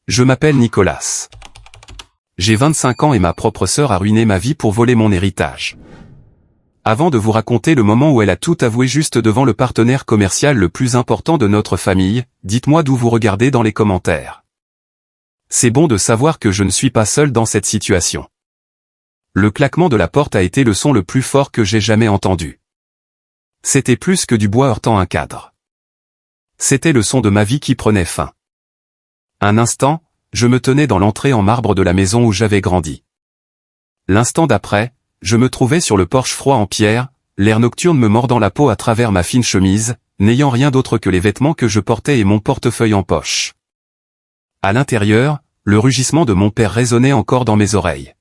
Je m'appelle Nicolas. J'ai 25 ans et ma propre sœur a ruiné ma vie pour voler mon héritage. Avant de vous raconter le moment où elle a tout avoué juste devant le partenaire commercial le plus important de notre famille, dites-moi d'où vous regardez dans les commentaires. C'est bon de savoir que je ne suis pas seul dans cette situation. Le claquement de la porte a été le son le plus fort que j'ai jamais entendu. C'était plus que du bois heurtant un cadre. C'était le son de ma vie qui prenait fin. Un instant, je me tenais dans l'entrée en marbre de la maison où j'avais grandi. L'instant d'après, je me trouvais sur le porche froid en pierre, l'air nocturne me mordant la peau à travers ma fine chemise, n'ayant rien d'autre que les vêtements que je portais et mon portefeuille en poche. À l'intérieur, le rugissement de mon père résonnait encore dans mes oreilles.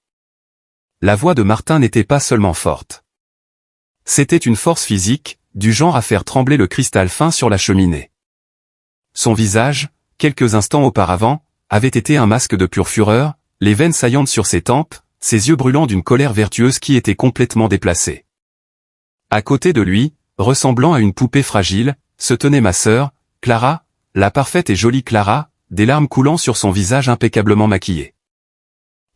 La voix de Martin n'était pas seulement forte. C'était une force physique, du genre à faire trembler le cristal fin sur la cheminée. Son visage, quelques instants auparavant, avait été un masque de pure fureur, les veines saillantes sur ses tempes, ses yeux brûlants d'une colère vertueuse qui était complètement déplacée. À côté de lui, ressemblant à une poupée fragile, se tenait ma sœur, Clara, la parfaite et jolie Clara, des larmes coulant sur son visage impeccablement maquillé.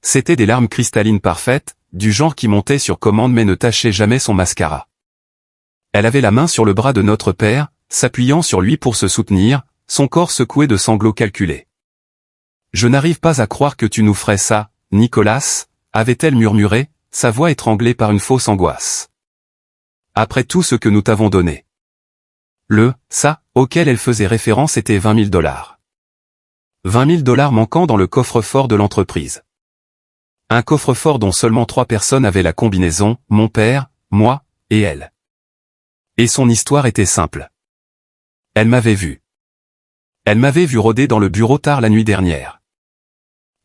C'étaient des larmes cristallines parfaites, du genre qui montaient sur commande mais ne tachaient jamais son mascara. Elle avait la main sur le bras de notre père, s'appuyant sur lui pour se soutenir, son corps secoué de sanglots calculés. « Je n'arrive pas à croire que tu nous ferais ça, Nicolas », avait-elle murmuré, sa voix étranglée par une fausse angoisse. « Après tout ce que nous t'avons donné. » Ça, auquel elle faisait référence était $20 000. $20 000 manquant dans le coffre-fort de l'entreprise. Un coffre-fort dont seulement 3 personnes avaient la combinaison, mon père, moi, et elle. Et son histoire était simple. Elle m'avait vu. Elle m'avait vu rôder dans le bureau tard la nuit dernière.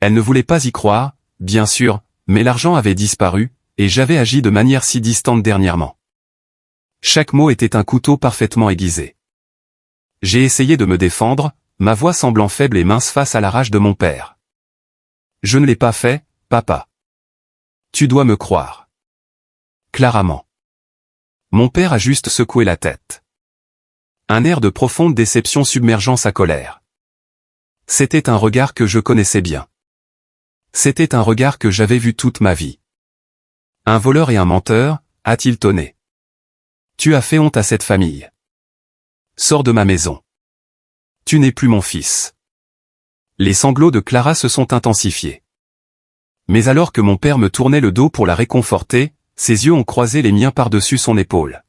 Elle ne voulait pas y croire, bien sûr, mais l'argent avait disparu, et j'avais agi de manière si distante dernièrement. Chaque mot était un couteau parfaitement aiguisé. J'ai essayé de me défendre, ma voix semblant faible et mince face à la rage de mon père. Je ne l'ai pas fait, papa. Tu dois me croire. Clairement. Mon père a juste secoué la tête. Un air de profonde déception submergeant sa colère. C'était un regard que je connaissais bien. C'était un regard que j'avais vu toute ma vie. Un voleur et un menteur, a-t-il tonné. Tu as fait honte à cette famille. Sors de ma maison. Tu n'es plus mon fils. Les sanglots de Clara se sont intensifiés. Mais alors que mon père me tournait le dos pour la réconforter, ses yeux ont croisé les miens par-dessus son épaule.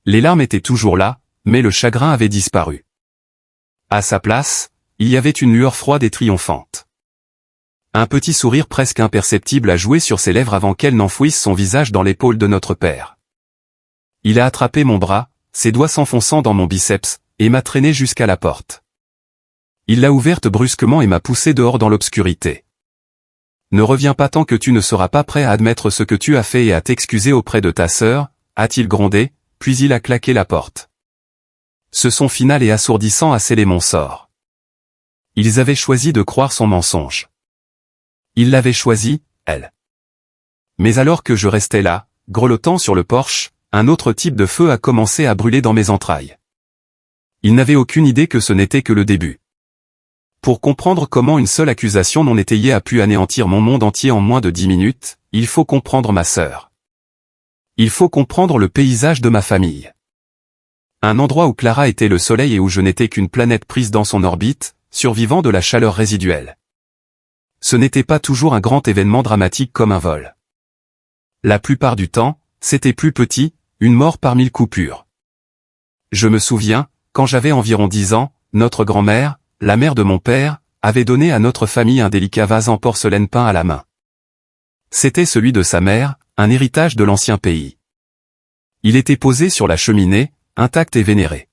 Les larmes étaient toujours là, mais le chagrin avait disparu. À sa place, il y avait une lueur froide et triomphante. Un petit sourire presque imperceptible a joué sur ses lèvres avant qu'elle n'enfouisse son visage dans l'épaule de notre père. Il a attrapé mon bras, ses doigts s'enfonçant dans mon biceps, et m'a traîné jusqu'à la porte. Il l'a ouverte brusquement et m'a poussé dehors dans l'obscurité. Ne reviens pas tant que tu ne seras pas prêt à admettre ce que tu as fait et à t'excuser auprès de ta sœur, a-t-il grondé, puis il a claqué la porte. Ce son final et assourdissant a scellé mon sort. Ils avaient choisi de croire son mensonge. Ils l'avaient choisi, elle. Mais alors que je restais là, grelottant sur le porche, un autre type de feu a commencé à brûler dans mes entrailles. Ils n'avaient aucune idée que ce n'était que le début. Pour comprendre comment une seule accusation non étayée a pu anéantir mon monde entier en moins de 10 minutes, il faut comprendre ma sœur. Il faut comprendre le paysage de ma famille. Un endroit où Clara était le soleil et où je n'étais qu'une planète prise dans son orbite, survivant de la chaleur résiduelle. Ce n'était pas toujours un grand événement dramatique comme un vol. La plupart du temps, c'était plus petit, une mort par 1000 coupures. Je me souviens, quand j'avais environ 10 ans, notre grand-mère, la mère de mon père, avait donné à notre famille un délicat vase en porcelaine peint à la main. C'était celui de sa mère, un héritage de l'ancien pays. Il était posé sur la cheminée, intact et vénéré.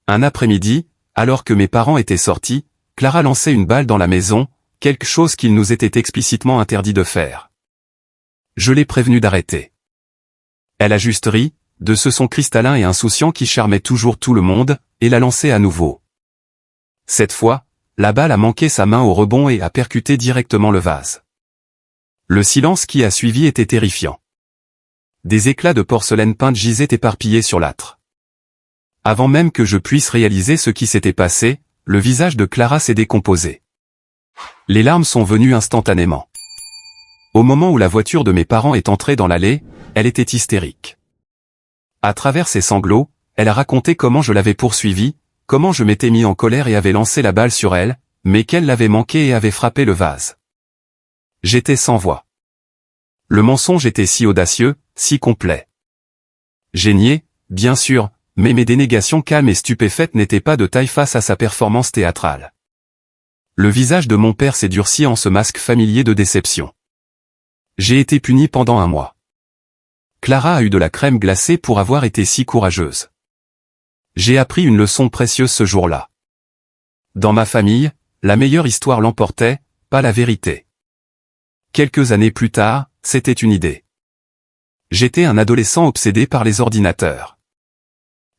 Un après-midi, alors que mes parents étaient sortis, Clara lançait une balle dans la maison, quelque chose qu'il nous était explicitement interdit de faire. Je l'ai prévenue d'arrêter. Elle a juste ri, de ce son cristallin et insouciant qui charmait toujours tout le monde, et l'a lancé à nouveau. Cette fois, la balle a manqué sa main au rebond et a percuté directement le vase. Le silence qui a suivi était terrifiant. Des éclats de porcelaine peinte gisaient éparpillés sur l'âtre. Avant même que je puisse réaliser ce qui s'était passé, le visage de Clara s'est décomposé. Les larmes sont venues instantanément. Au moment où la voiture de mes parents est entrée dans l'allée, elle était hystérique. À travers ses sanglots, elle a raconté comment je l'avais poursuivie, comment je m'étais mis en colère et avais lancé la balle sur elle, mais qu'elle l'avait manqué et avait frappé le vase. J'étais sans voix. Le mensonge était si audacieux, si complet. J'ai nié, bien sûr, mais mes dénégations calmes et stupéfaites n'étaient pas de taille face à sa performance théâtrale. Le visage de mon père s'est durci en ce masque familier de déception. J'ai été puni pendant 1 mois. Clara a eu de la crème glacée pour avoir été si courageuse. J'ai appris une leçon précieuse ce jour-là. Dans ma famille, la meilleure histoire l'emportait, pas la vérité. Quelques années plus tard, c'était une idée. J'étais un adolescent obsédé par les ordinateurs.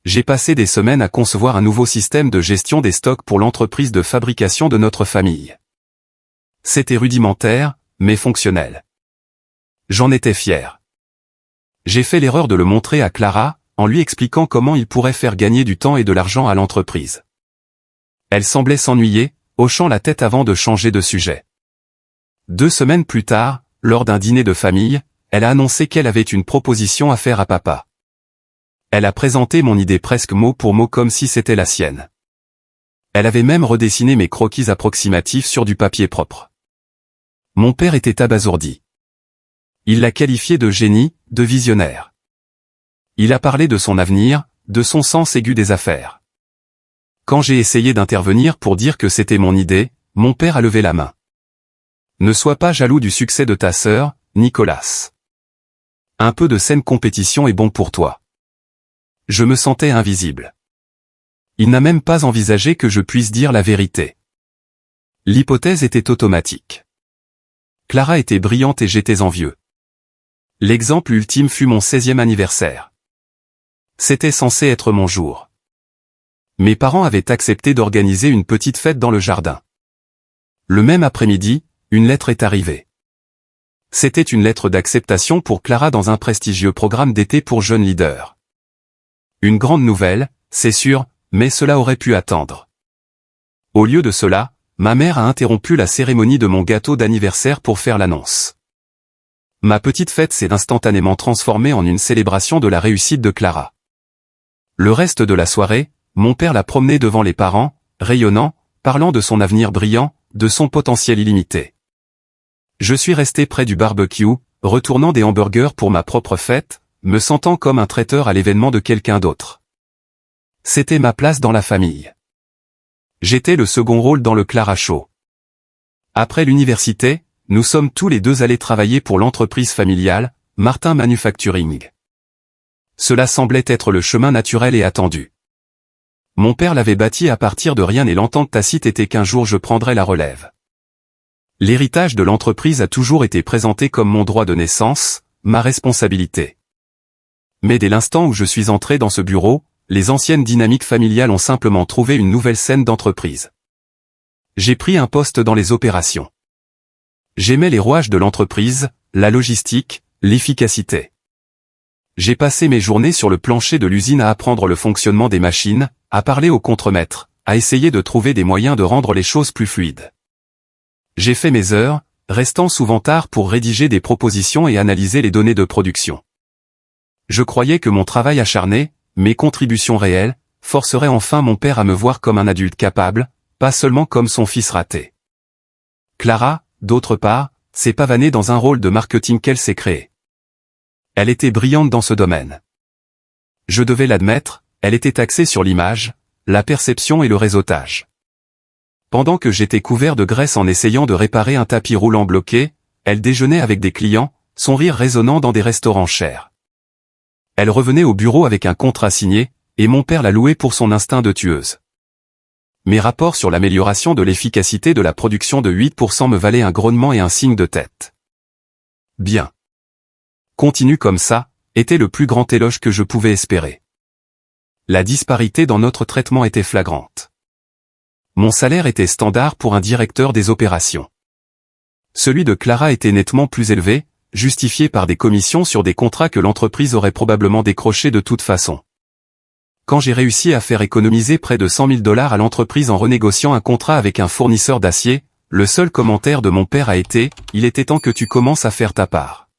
J'ai passé des semaines à concevoir un nouveau système de gestion des stocks pour l'entreprise de fabrication de notre famille. C'était rudimentaire, mais fonctionnel. J'en étais fier. J'ai fait l'erreur de le montrer à Clara, en lui expliquant comment il pourrait faire gagner du temps et de l'argent à l'entreprise. Elle semblait s'ennuyer, hochant la tête avant de changer de sujet. 2 semaines plus tard, lors d'un dîner de famille, elle a annoncé qu'elle avait une proposition à faire à papa. Elle a présenté mon idée presque mot pour mot comme si c'était la sienne. Elle avait même redessiné mes croquis approximatifs sur du papier propre. Mon père était abasourdi. Il l'a qualifié de génie, de visionnaire. Il a parlé de son avenir, de son sens aigu des affaires. Quand j'ai essayé d'intervenir pour dire que c'était mon idée, mon père a levé la main. Ne sois pas jaloux du succès de ta sœur, Nicolas. Un peu de saine compétition est bon pour toi. Je me sentais invisible. Il n'a même pas envisagé que je puisse dire la vérité. L'hypothèse était automatique. Clara était brillante et j'étais envieux. L'exemple ultime fut mon 16e anniversaire. C'était censé être mon jour. Mes parents avaient accepté d'organiser une petite fête dans le jardin. Le même après-midi, une lettre est arrivée. C'était une lettre d'acceptation pour Clara dans un prestigieux programme d'été pour jeunes leaders. Une grande nouvelle, c'est sûr, mais cela aurait pu attendre. Au lieu de cela, ma mère a interrompu la cérémonie de mon gâteau d'anniversaire pour faire l'annonce. Ma petite fête s'est instantanément transformée en une célébration de la réussite de Clara. Le reste de la soirée, mon père l'a promenée devant les parents, rayonnant, parlant de son avenir brillant, de son potentiel illimité. Je suis resté près du barbecue, retournant des hamburgers pour ma propre fête, me sentant comme un traiteur à l'événement de quelqu'un d'autre. C'était ma place dans la famille. J'étais le second rôle dans le Clara Show. Après l'université, nous sommes tous les deux allés travailler pour l'entreprise familiale, Martin Manufacturing. Cela semblait être le chemin naturel et attendu. Mon père l'avait bâti à partir de rien et l'entente tacite était qu'un jour je prendrais la relève. L'héritage de l'entreprise a toujours été présenté comme mon droit de naissance, ma responsabilité. Mais dès l'instant où je suis entré dans ce bureau, les anciennes dynamiques familiales ont simplement trouvé une nouvelle scène d'entreprise. J'ai pris un poste dans les opérations. J'aimais les rouages de l'entreprise, la logistique, l'efficacité. J'ai passé mes journées sur le plancher de l'usine à apprendre le fonctionnement des machines, à parler au contremaître, à essayer de trouver des moyens de rendre les choses plus fluides. J'ai fait mes heures, restant souvent tard pour rédiger des propositions et analyser les données de production. Je croyais que mon travail acharné, mes contributions réelles, forceraient enfin mon père à me voir comme un adulte capable, pas seulement comme son fils raté. Clara, d'autre part, s'est pavanée dans un rôle de marketing qu'elle s'est créé. Elle était brillante dans ce domaine. Je devais l'admettre, elle était axée sur l'image, la perception et le réseautage. Pendant que j'étais couvert de graisse en essayant de réparer un tapis roulant bloqué, elle déjeunait avec des clients, son rire résonnant dans des restaurants chers. Elle revenait au bureau avec un contrat signé, et mon père la louait pour son instinct de tueuse. Mes rapports sur l'amélioration de l'efficacité de la production de 8% me valaient un grognement et un signe de tête. Bien. Continue comme ça, était le plus grand éloge que je pouvais espérer. La disparité dans notre traitement était flagrante. Mon salaire était standard pour un directeur des opérations. Celui de Clara était nettement plus élevé, justifié par des commissions sur des contrats que l'entreprise aurait probablement décrochés de toute façon. Quand j'ai réussi à faire économiser près de $100 000 à l'entreprise en renégociant un contrat avec un fournisseur d'acier, le seul commentaire de mon père a été « Il était temps que tu commences à faire ta part ».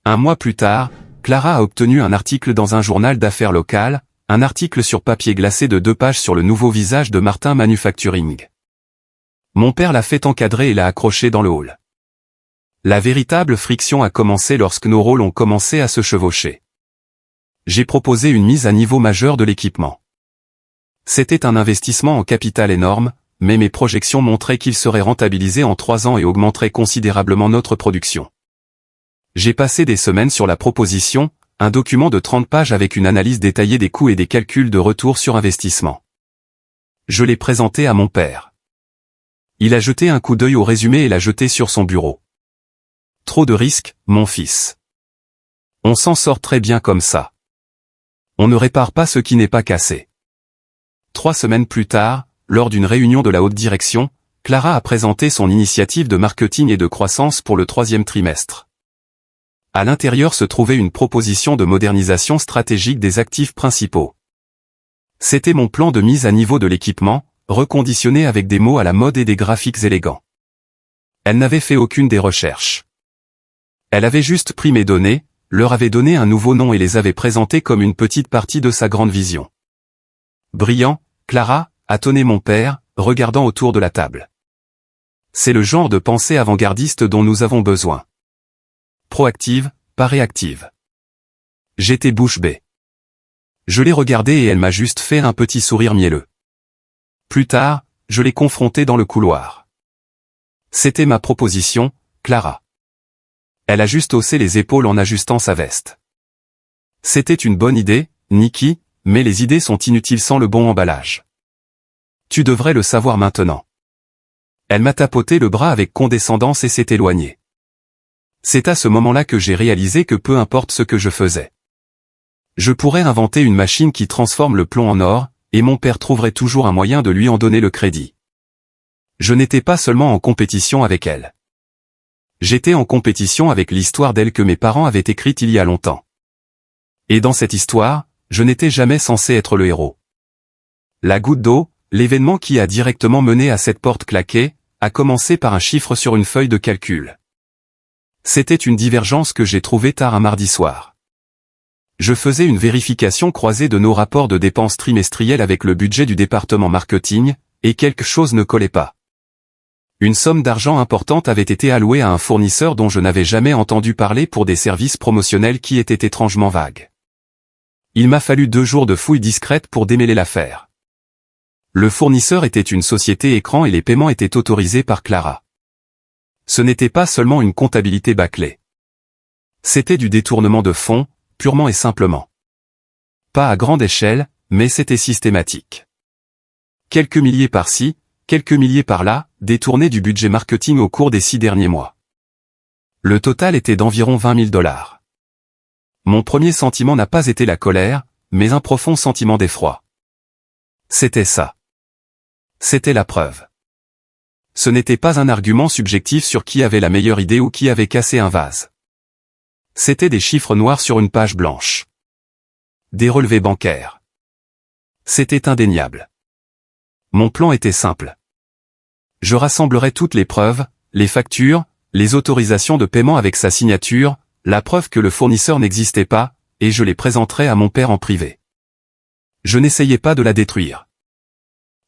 Un mois plus tard, Clara a obtenu un article dans un journal d'affaires local, un article sur papier glacé de 2 pages sur le nouveau visage de Martin Manufacturing. Mon père l'a fait encadrer et l'a accroché dans le hall. La véritable friction a commencé lorsque nos rôles ont commencé à se chevaucher. J'ai proposé une mise à niveau majeure de l'équipement. C'était un investissement en capital énorme, mais mes projections montraient qu'il serait rentabilisé en 3 ans et augmenterait considérablement notre production. J'ai passé des semaines sur la proposition, un document de 30 pages avec une analyse détaillée des coûts et des calculs de retour sur investissement. Je l'ai présenté à mon père. Il a jeté un coup d'œil au résumé et l'a jeté sur son bureau. Trop de risques, mon fils. On s'en sort très bien comme ça. On ne répare pas ce qui n'est pas cassé. 3 semaines plus tard, lors d'une réunion de la haute direction, Clara a présenté son initiative de marketing et de croissance pour le 3e trimestre. À l'intérieur se trouvait une proposition de modernisation stratégique des actifs principaux. C'était mon plan de mise à niveau de l'équipement, reconditionné avec des mots à la mode et des graphiques élégants. Elle n'avait fait aucune des recherches. Elle avait juste pris mes données, leur avait donné un nouveau nom et les avait présentées comme une petite partie de sa grande vision. Brillant, Clara, a tonné mon père, regardant autour de la table. C'est le genre de pensée avant-gardiste dont nous avons besoin. Proactive, pas réactive. J'étais bouche bée. Je l'ai regardée et elle m'a juste fait un petit sourire mielleux. Plus tard, je l'ai confrontée dans le couloir. C'était ma proposition, Clara. Elle a juste haussé les épaules en ajustant sa veste. C'était une bonne idée, Nikki, mais les idées sont inutiles sans le bon emballage. Tu devrais le savoir maintenant. Elle m'a tapoté le bras avec condescendance et s'est éloignée. C'est à ce moment-là que j'ai réalisé que peu importe ce que je faisais. Je pourrais inventer une machine qui transforme le plomb en or, et mon père trouverait toujours un moyen de lui en donner le crédit. Je n'étais pas seulement en compétition avec elle. J'étais en compétition avec l'histoire d'elle que mes parents avaient écrite il y a longtemps. Et dans cette histoire, je n'étais jamais censé être le héros. La goutte d'eau, l'événement qui a directement mené à cette porte claquée, a commencé par un chiffre sur une feuille de calcul. C'était une divergence que j'ai trouvée tard un mardi soir. Je faisais une vérification croisée de nos rapports de dépenses trimestriels avec le budget du département marketing, et quelque chose ne collait pas. Une somme d'argent importante avait été allouée à un fournisseur dont je n'avais jamais entendu parler pour des services promotionnels qui étaient étrangement vagues. Il m'a fallu 2 jours de fouilles discrètes pour démêler l'affaire. Le fournisseur était une société écran et les paiements étaient autorisés par Clara. Ce n'était pas seulement une comptabilité bâclée. C'était du détournement de fonds, purement et simplement. Pas à grande échelle, mais c'était systématique. Quelques milliers par-ci, quelques milliers par-là, détournés du budget marketing au cours des 6 derniers mois. Le total était d'environ 20 000 $. Mon premier sentiment n'a pas été la colère, mais un profond sentiment d'effroi. C'était ça. C'était la preuve. Ce n'était pas un argument subjectif sur qui avait la meilleure idée ou qui avait cassé un vase. C'était des chiffres noirs sur une page blanche. Des relevés bancaires. C'était indéniable. Mon plan était simple. Je rassemblerais toutes les preuves, les factures, les autorisations de paiement avec sa signature, la preuve que le fournisseur n'existait pas, et je les présenterais à mon père en privé. Je n'essayais pas de la détruire.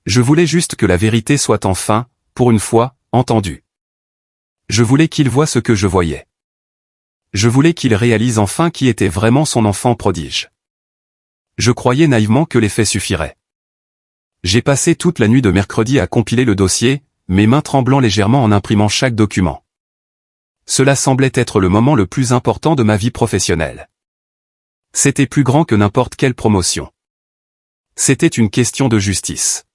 Je voulais juste que la vérité soit enfin, pour une fois, entendue. Je voulais qu'il voie ce que je voyais. Je voulais qu'il réalise enfin qui était vraiment son enfant prodige. Je croyais naïvement que les faits suffiraient. J'ai passé toute la nuit de mercredi à compiler le dossier, mes mains tremblant légèrement en imprimant chaque document. Cela semblait être le moment le plus important de ma vie professionnelle. C'était plus grand que n'importe quelle promotion. C'était une question de justice.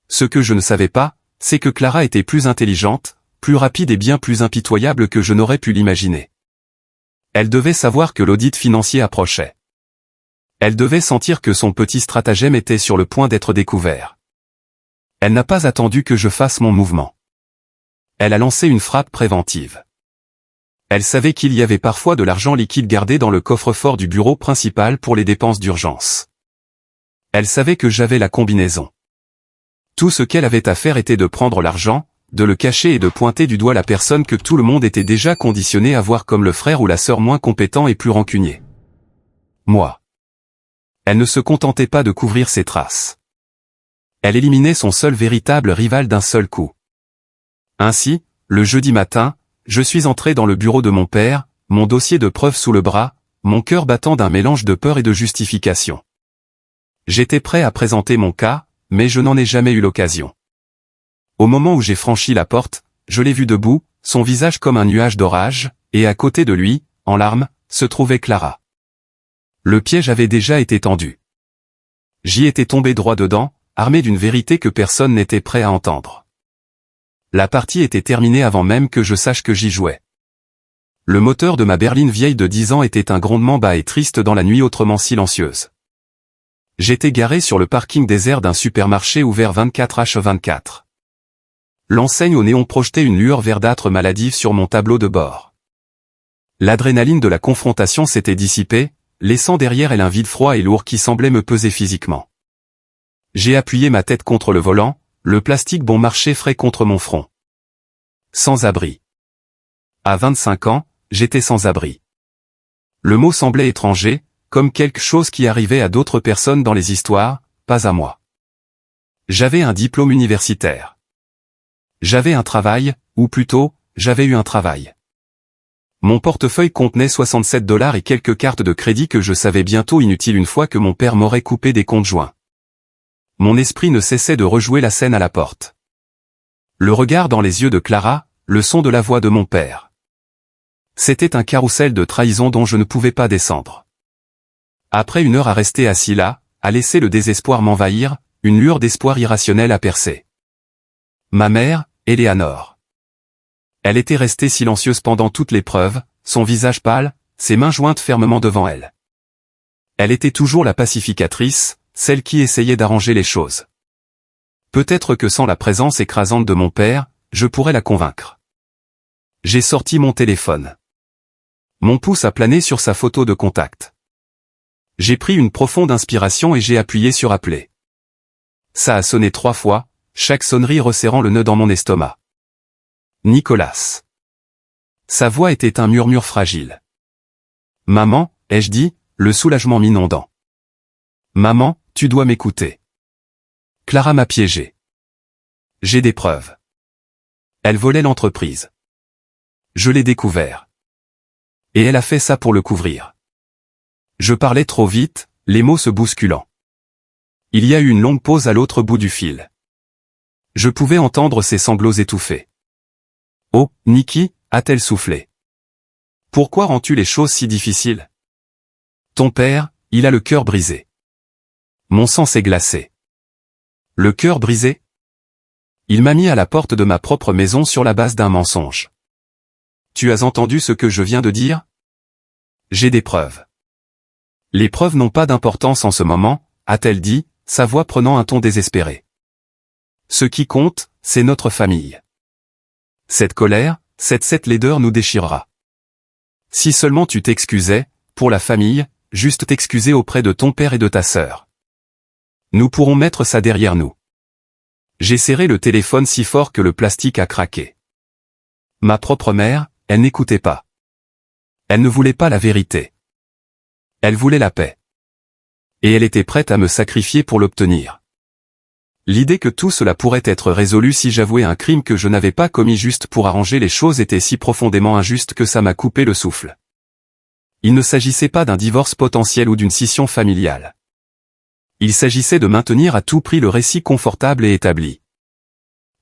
Ce que je ne savais pas, c'est que Clara était plus intelligente, plus rapide et bien plus impitoyable que je n'aurais pu l'imaginer. Elle devait savoir que l'audit financier approchait. Elle devait sentir que son petit stratagème était sur le point d'être découvert. Elle n'a pas attendu que je fasse mon mouvement. Elle a lancé une frappe préventive. Elle savait qu'il y avait parfois de l'argent liquide gardé dans le coffre-fort du bureau principal pour les dépenses d'urgence. Elle savait que j'avais la combinaison. Tout ce qu'elle avait à faire était de prendre l'argent, de le cacher et de pointer du doigt la personne que tout le monde était déjà conditionné à voir comme le frère ou la sœur moins compétent et plus rancunier. Moi. Elle ne se contentait pas de couvrir ses traces. Elle éliminait son seul véritable rival d'un seul coup. Ainsi, le jeudi matin, je suis entré dans le bureau de mon père, mon dossier de preuves sous le bras, mon cœur battant d'un mélange de peur et de justification. J'étais prêt à présenter mon cas, mais je n'en ai jamais eu l'occasion. Au moment où j'ai franchi la porte, je l'ai vu debout, son visage comme un nuage d'orage, et à côté de lui, en larmes, se trouvait Clara. Le piège avait déjà été tendu. J'y étais tombé droit dedans, armé d'une vérité que personne n'était prêt à entendre. La partie était terminée avant même que je sache que j'y jouais. Le moteur de ma berline vieille de 10 ans était un grondement bas et triste dans la nuit autrement silencieuse. J'étais garé sur le parking désert d'un supermarché ouvert 24h24. L'enseigne au néon projetait une lueur verdâtre maladive sur mon tableau de bord. L'adrénaline de la confrontation s'était dissipée, laissant derrière elle un vide froid et lourd qui semblait me peser physiquement. J'ai appuyé ma tête contre le volant, le plastique bon marché frais contre mon front. Sans abri. À 25 ans, j'étais sans abri. Le mot semblait étranger, comme quelque chose qui arrivait à d'autres personnes dans les histoires, pas à moi. J'avais un diplôme universitaire. J'avais un travail, ou plutôt, j'avais eu un travail. Mon portefeuille contenait $67 et quelques cartes de crédit que je savais bientôt inutiles une fois que mon père m'aurait coupé des comptes joints. Mon esprit ne cessait de rejouer la scène à la porte. Le regard dans les yeux de Clara, le son de la voix de mon père. C'était un carrousel de trahison dont je ne pouvais pas descendre. Après une heure à rester assis là, à laisser le désespoir m'envahir, une lueur d'espoir irrationnel a percé. Ma mère, Éléanore. Elle était restée silencieuse pendant toute l'épreuve, son visage pâle, ses mains jointes fermement devant elle. Elle était toujours la pacificatrice, celle qui essayait d'arranger les choses. Peut-être que sans la présence écrasante de mon père, je pourrais la convaincre. J'ai sorti mon téléphone. Mon pouce a plané sur sa photo de contact. J'ai pris une profonde inspiration et j'ai appuyé sur appeler. Ça a sonné 3 fois, chaque sonnerie resserrant le nœud dans mon estomac. Nicolas. Sa voix était un murmure fragile. Maman, ai-je dit, le soulagement m'inondant. Maman, tu dois m'écouter. Clara m'a piégé. J'ai des preuves. Elle volait l'entreprise. Je l'ai découvert. Et elle a fait ça pour le couvrir. Je parlais trop vite, les mots se bousculant. Il y a eu une longue pause à l'autre bout du fil. Je pouvais entendre ses sanglots étouffés. Oh, Nikki, a-t-elle soufflé. Pourquoi rends-tu les choses si difficiles? Ton père, il a le cœur brisé. Mon sang s'est glacé. Le cœur brisé? Il m'a mis à la porte de ma propre maison sur la base d'un mensonge. Tu as entendu ce que je viens de dire? J'ai des preuves. Les preuves n'ont pas d'importance en ce moment, a-t-elle dit, sa voix prenant un ton désespéré. Ce qui compte, c'est notre famille. Cette colère, cette laideur nous déchirera. Si seulement tu t'excusais, pour la famille, juste t'excuser auprès de ton père et de ta sœur. Nous pourrons mettre ça derrière nous. J'ai serré le téléphone si fort que le plastique a craqué. Ma propre mère, elle n'écoutait pas. Elle ne voulait pas la vérité. Elle voulait la paix. Et elle était prête à me sacrifier pour l'obtenir. L'idée que tout cela pourrait être résolu si j'avouais un crime que je n'avais pas commis juste pour arranger les choses était si profondément injuste que ça m'a coupé le souffle. Il ne s'agissait pas d'un divorce potentiel ou d'une scission familiale. Il s'agissait de maintenir à tout prix le récit confortable et établi.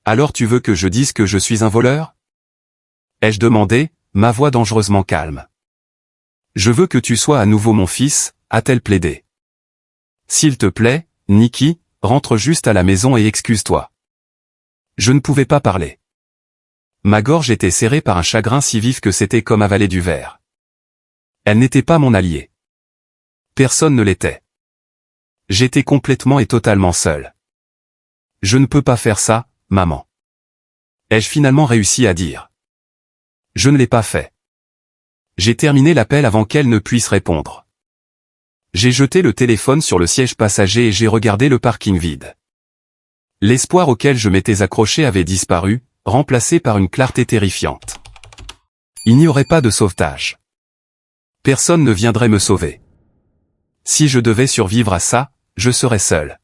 Alors tu veux que je dise que je suis un voleur? Ai-je demandé, ma voix dangereusement calme. Je veux que tu sois à nouveau mon fils, a-t-elle plaidé. S'il te plaît, Nikki, rentre juste à la maison et excuse-toi. Je ne pouvais pas parler. Ma gorge était serrée par un chagrin si vif que c'était comme avaler du verre. Elle n'était pas mon allié. Personne ne l'était. J'étais complètement et totalement seul. Je ne peux pas faire ça, maman. Ai-je finalement réussi à dire. Je ne l'ai pas fait. J'ai terminé l'appel avant qu'elle ne puisse répondre. J'ai jeté le téléphone sur le siège passager et j'ai regardé le parking vide. L'espoir auquel je m'étais accroché avait disparu, remplacée par une clarté terrifiante. Il n'y aurait pas de sauvetage. Personne ne viendrait me sauver. Si je devais survivre à ça, je serais seul.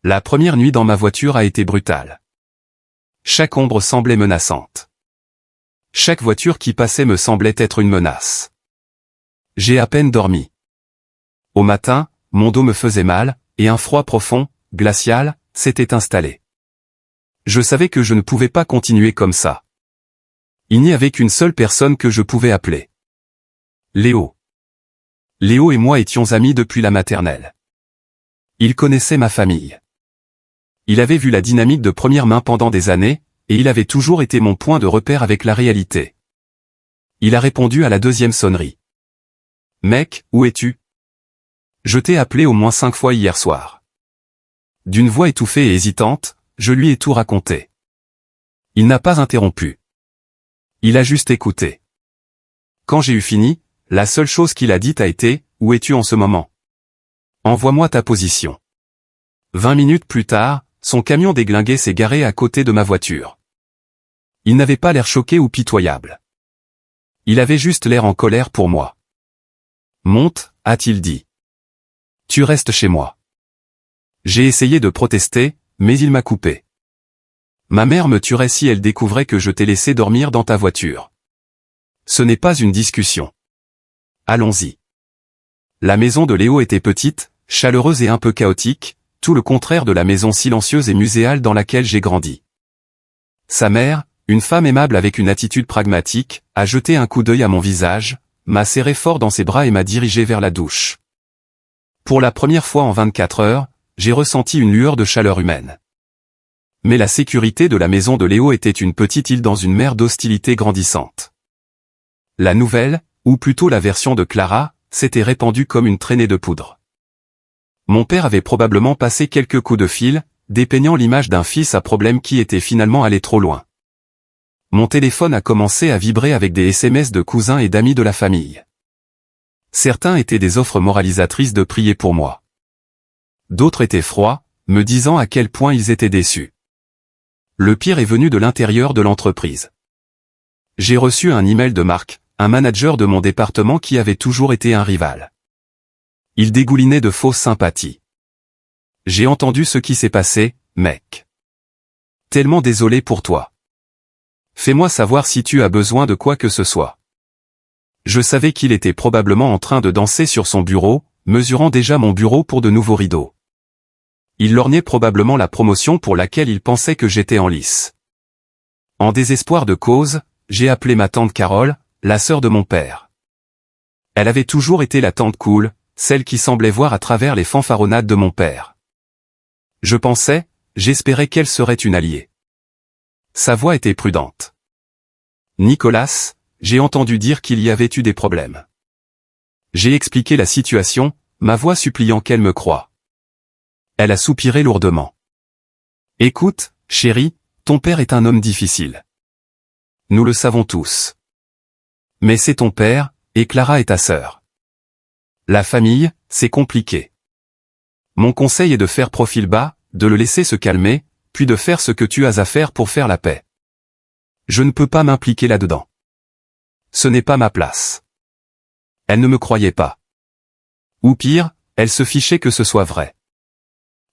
La première nuit dans ma voiture a été brutale. Chaque ombre semblait menaçante. Chaque voiture qui passait me semblait être une menace. J'ai à peine dormi. Au matin, mon dos me faisait mal, et un froid profond, glacial, s'était installé. Je savais que je ne pouvais pas continuer comme ça. Il n'y avait qu'une seule personne que je pouvais appeler. Léo. Léo et moi étions amis depuis la maternelle. Il connaissait ma famille. Il avait vu la dynamique de première main pendant des années, et il avait toujours été mon point de repère avec la réalité. Il a répondu à la deuxième sonnerie. « Mec, où es-tu ? Je t'ai appelé au moins 5 fois hier soir. » D'une voix étouffée et hésitante, je lui ai tout raconté. Il n'a pas interrompu. Il a juste écouté. Quand j'ai eu fini, la seule chose qu'il a dite a été « Où es-tu en ce moment ? Envoie-moi ta position. » 20 minutes plus tard, son camion déglingué s'est garé à côté de ma voiture. Il n'avait pas l'air choqué ou pitoyable. Il avait juste l'air en colère pour moi. « Monte, a-t-il dit. Tu restes chez moi. » J'ai essayé de protester, mais il m'a coupé. Ma mère me tuerait si elle découvrait que je t'ai laissé dormir dans ta voiture. Ce n'est pas une discussion. Allons-y. La maison de Léo était petite, chaleureuse et un peu chaotique, tout le contraire de la maison silencieuse et muséale dans laquelle j'ai grandi. Sa mère, une femme aimable avec une attitude pragmatique, a jeté un coup d'œil à mon visage, m'a serré fort dans ses bras et m'a dirigé vers la douche. Pour la première fois en 24 heures, j'ai ressenti une lueur de chaleur humaine. Mais la sécurité de la maison de Léo était une petite île dans une mer d'hostilité grandissante. La nouvelle, ou plutôt la version de Clara, s'était répandue comme une traînée de poudre. Mon père avait probablement passé quelques coups de fil, dépeignant l'image d'un fils à problème qui était finalement allé trop loin. Mon téléphone a commencé à vibrer avec des SMS de cousins et d'amis de la famille. Certains étaient des offres moralisatrices de prier pour moi. D'autres étaient froids, me disant à quel point ils étaient déçus. Le pire est venu de l'intérieur de l'entreprise. J'ai reçu un email de Marc, un manager de mon département qui avait toujours été un rival. Il dégoulinait de fausses sympathies. J'ai entendu ce qui s'est passé, mec. Tellement désolé pour toi. Fais-moi savoir si tu as besoin de quoi que ce soit. Je savais qu'il était probablement en train de danser sur son bureau, mesurant déjà mon bureau pour de nouveaux rideaux. Il lorgnait probablement la promotion pour laquelle il pensait que j'étais en lice. En désespoir de cause, j'ai appelé ma tante Carole, la sœur de mon père. Elle avait toujours été la tante cool, celle qui semblait voir à travers les fanfaronnades de mon père. Je pensais, j'espérais qu'elle serait une alliée. Sa voix était prudente. Nicolas, j'ai entendu dire qu'il y avait eu des problèmes. J'ai expliqué la situation, ma voix suppliant qu'elle me croie. Elle a soupiré lourdement. Écoute, chérie, ton père est un homme difficile. Nous le savons tous. Mais c'est ton père, et Clara est ta sœur. La famille, c'est compliqué. Mon conseil est de faire profil bas, de le laisser se calmer, puis de faire ce que tu as à faire pour faire la paix. Je ne peux pas m'impliquer là-dedans. Ce n'est pas ma place. Elle ne me croyait pas. Ou pire, elle se fichait que ce soit vrai.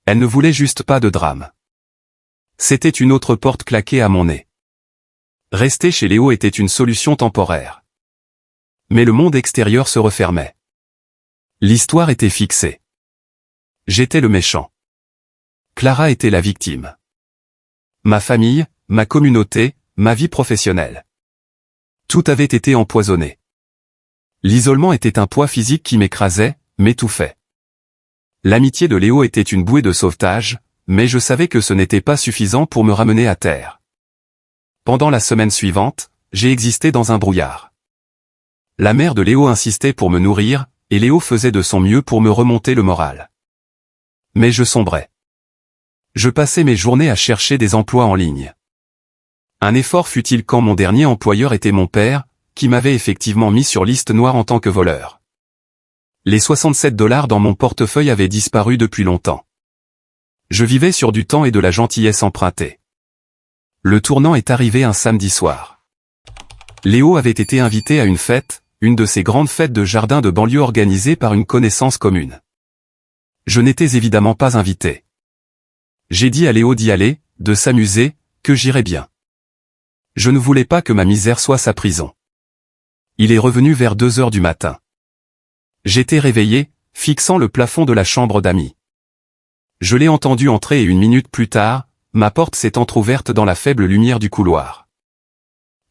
Elle ne voulait juste pas de drame. C'était une autre porte claquée à mon nez. Rester chez Léo était une solution temporaire. Mais le monde extérieur se refermait. L'histoire était fixée. J'étais le méchant. Clara était la victime. Ma famille, ma communauté, ma vie professionnelle. Tout avait été empoisonné. L'isolement était un poids physique qui m'écrasait, m'étouffait. L'amitié de Léo était une bouée de sauvetage, mais je savais que ce n'était pas suffisant pour me ramener à terre. Pendant la semaine suivante, j'ai existé dans un brouillard. La mère de Léo insistait pour me nourrir, et Léo faisait de son mieux pour me remonter le moral. Mais je sombrais. Je passais mes journées à chercher des emplois en ligne. Un effort fut-il quand mon dernier employeur était mon père, qui m'avait effectivement mis sur liste noire en tant que voleur. Les 67 $ dans mon portefeuille avaient disparu depuis longtemps. Je vivais sur du temps et de la gentillesse empruntée. Le tournant est arrivé un samedi soir. Léo avait été invité à une fête, une de ces grandes fêtes de jardin de banlieue organisées par une connaissance commune. Je n'étais évidemment pas invité. J'ai dit à Léo d'y aller, de s'amuser, que j'irais bien. Je ne voulais pas que ma misère soit sa prison. Il est revenu vers 2 heures du matin. J'étais réveillé, fixant le plafond de la chambre d'amis. Je l'ai entendu entrer et 1 minute plus tard, ma porte s'est entr'ouverte dans la faible lumière du couloir.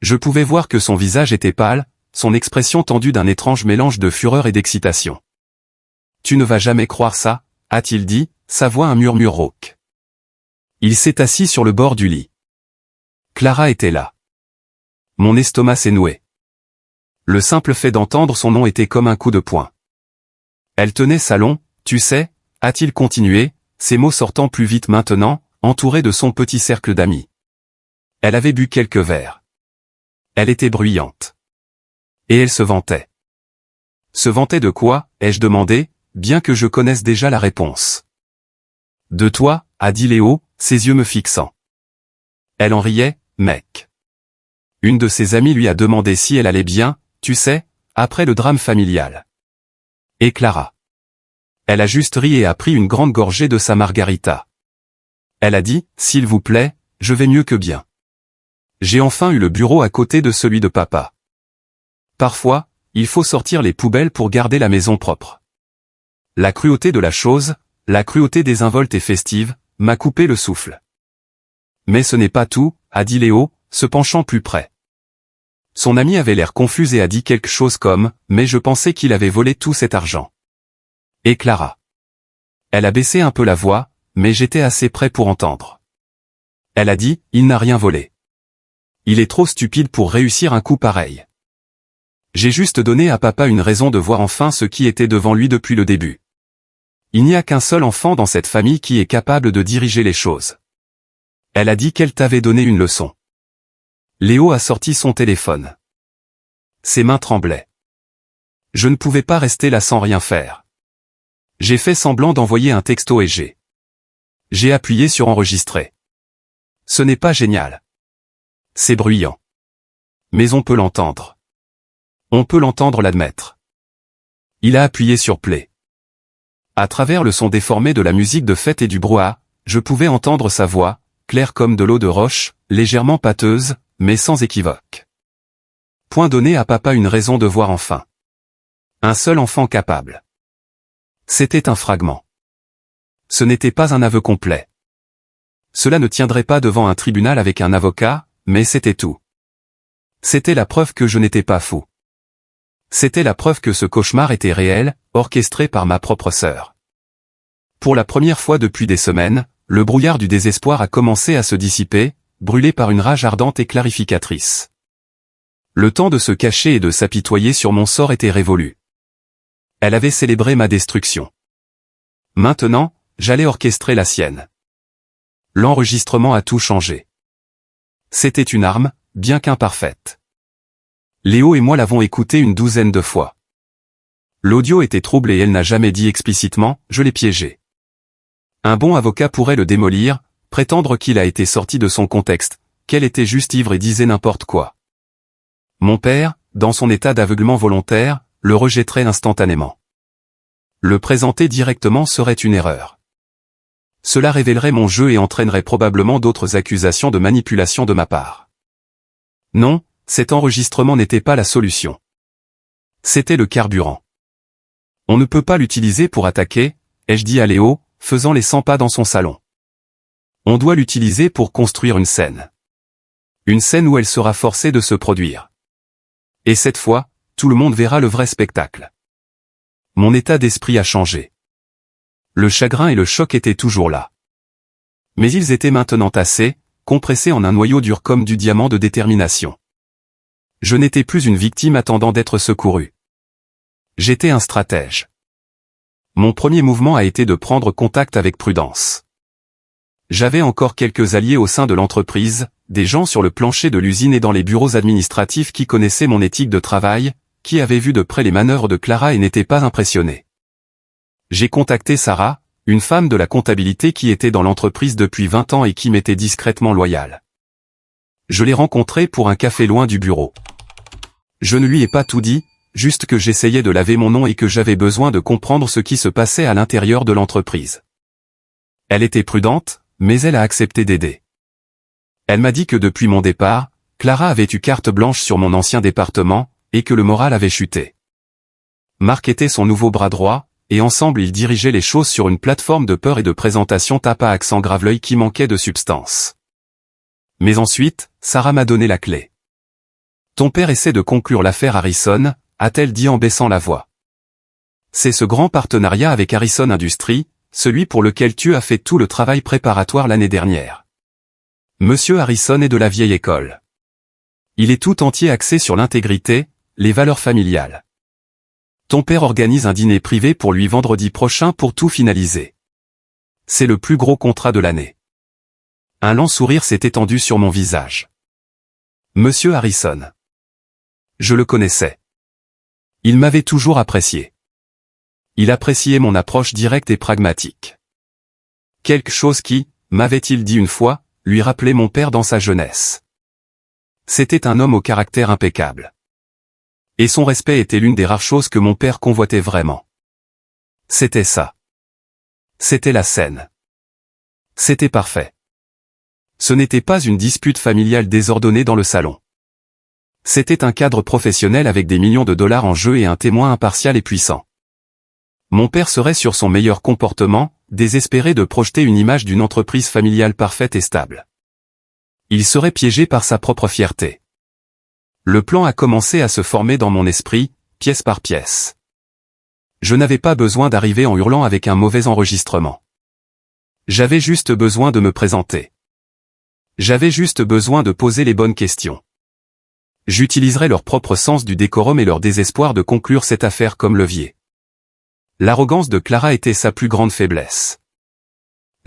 Je pouvais voir que son visage était pâle, son expression tendue d'un étrange mélange de fureur et d'excitation. « Tu ne vas jamais croire ça », a-t-il dit, sa voix un murmure rauque. Il s'est assis sur le bord du lit. Clara était là. Mon estomac s'est noué. Le simple fait d'entendre son nom était comme un coup de poing. Elle tenait salon, tu sais, a-t-il continué, ses mots sortant plus vite maintenant, entourée de son petit cercle d'amis. Elle avait bu quelques verres. Elle était bruyante. Et elle se vantait. Se vantait de quoi, ai-je demandé, bien que je connaisse déjà la réponse. De toi, a dit Léo, ses yeux me fixant. Elle en riait, mec. Une de ses amies lui a demandé si elle allait bien, tu sais, après le drame familial. Et Clara. Elle a juste ri et a pris une grande gorgée de sa margarita. Elle a dit, s'il vous plaît, je vais mieux que bien. J'ai enfin eu le bureau à côté de celui de papa. Parfois, il faut sortir les poubelles pour garder la maison propre. La cruauté de la chose, la cruauté désinvolte et festive, m'a coupé le souffle. Mais ce n'est pas tout, a dit Léo, se penchant plus près. Son ami avait l'air confus et a dit quelque chose comme « mais je pensais qu'il avait volé tout cet argent ». Et Clara. Elle a baissé un peu la voix, mais j'étais assez près pour entendre. Elle a dit « il n'a rien volé. Il est trop stupide pour réussir un coup pareil. J'ai juste donné à papa une raison de voir enfin ce qui était devant lui depuis le début. Il n'y a qu'un seul enfant dans cette famille qui est capable de diriger les choses. Elle a dit qu'elle t'avait donné une leçon. » Léo a sorti son téléphone. Ses mains tremblaient. Je ne pouvais pas rester là sans rien faire. J'ai fait semblant d'envoyer un texto et j'ai appuyé sur enregistrer. Ce n'est pas génial. C'est bruyant. Mais on peut l'entendre. On peut l'entendre l'admettre. Il a appuyé sur play. À travers le son déformé de la musique de fête et du brouhaha, je pouvais entendre sa voix, claire comme de l'eau de roche, légèrement pâteuse, mais sans équivoque. Point donné à papa une raison de voir enfin. Un seul enfant capable. C'était un fragment. Ce n'était pas un aveu complet. Cela ne tiendrait pas devant un tribunal avec un avocat, mais c'était tout. C'était la preuve que je n'étais pas fou. C'était la preuve que ce cauchemar était réel, orchestré par ma propre sœur. Pour la première fois depuis des semaines, le brouillard du désespoir a commencé à se dissiper, brûlé par une rage ardente et clarificatrice. Le temps de se cacher et de s'apitoyer sur mon sort était révolu. Elle avait célébré ma destruction. Maintenant, j'allais orchestrer la sienne. L'enregistrement a tout changé. C'était une arme, bien qu'imparfaite. Léo et moi l'avons écouté une 12aine de fois. L'audio était trouble et elle n'a jamais dit explicitement « je l'ai piégé ». Un bon avocat pourrait le démolir, prétendre qu'il a été sorti de son contexte, qu'elle était juste ivre et disait n'importe quoi. Mon père, dans son état d'aveuglement volontaire, le rejetterait instantanément. Le présenter directement serait une erreur. Cela révélerait mon jeu et entraînerait probablement d'autres accusations de manipulation de ma part. Non, cet enregistrement n'était pas la solution. C'était le carburant. On ne peut pas l'utiliser pour attaquer, ai-je dit à Léo, faisant les 100 pas dans son salon. On doit l'utiliser pour construire une scène. Une scène où elle sera forcée de se produire. Et cette fois, tout le monde verra le vrai spectacle. Mon état d'esprit a changé. Le chagrin et le choc étaient toujours là. Mais ils étaient maintenant tassés, compressés en un noyau dur comme du diamant de détermination. Je n'étais plus une victime attendant d'être secourue. J'étais un stratège. Mon premier mouvement a été de prendre contact avec prudence. J'avais encore quelques alliés au sein de l'entreprise, des gens sur le plancher de l'usine et dans les bureaux administratifs qui connaissaient mon éthique de travail, qui avaient vu de près les manœuvres de Clara et n'étaient pas impressionnés. J'ai contacté Sarah, une femme de la comptabilité qui était dans l'entreprise depuis 20 ans et qui m'était discrètement loyale. Je l'ai rencontré pour un café loin du bureau. Je ne lui ai pas tout dit, juste que j'essayais de laver mon nom et que j'avais besoin de comprendre ce qui se passait à l'intérieur de l'entreprise. Elle était prudente, mais elle a accepté d'aider. Elle m'a dit que depuis mon départ, Clara avait eu carte blanche sur mon ancien département, et que le moral avait chuté. Marc était son nouveau bras droit, et ensemble ils dirigeaient les choses sur une plateforme de peur et de présentation tape à accent grave-l'œil qui manquait de substance. Mais ensuite, Sarah m'a donné la clé. Ton père essaie de conclure l'affaire Harrison, a-t-elle dit en baissant la voix. C'est ce grand partenariat avec Harrison Industries, celui pour lequel tu as fait tout le travail préparatoire l'année dernière. Monsieur Harrison est de la vieille école. Il est tout entier axé sur l'intégrité, les valeurs familiales. Ton père organise un dîner privé pour lui vendredi prochain pour tout finaliser. C'est le plus gros contrat de l'année. Un lent sourire s'est étendu sur mon visage. Monsieur Harrison. Je le connaissais. Il m'avait toujours apprécié. Il appréciait mon approche directe et pragmatique. Quelque chose qui, m'avait-il dit une fois, lui rappelait mon père dans sa jeunesse. C'était un homme au caractère impeccable. Et son respect était l'une des rares choses que mon père convoitait vraiment. C'était ça. C'était la scène. C'était parfait. Ce n'était pas une dispute familiale désordonnée dans le salon. C'était un cadre professionnel avec des millions de dollars en jeu et un témoin impartial et puissant. Mon père serait sur son meilleur comportement, désespéré de projeter une image d'une entreprise familiale parfaite et stable. Il serait piégé par sa propre fierté. Le plan a commencé à se former dans mon esprit, pièce par pièce. Je n'avais pas besoin d'arriver en hurlant avec un mauvais enregistrement. J'avais juste besoin de me présenter. J'avais juste besoin de poser les bonnes questions. J'utiliserais leur propre sens du décorum et leur désespoir de conclure cette affaire comme levier. L'arrogance de Clara était sa plus grande faiblesse.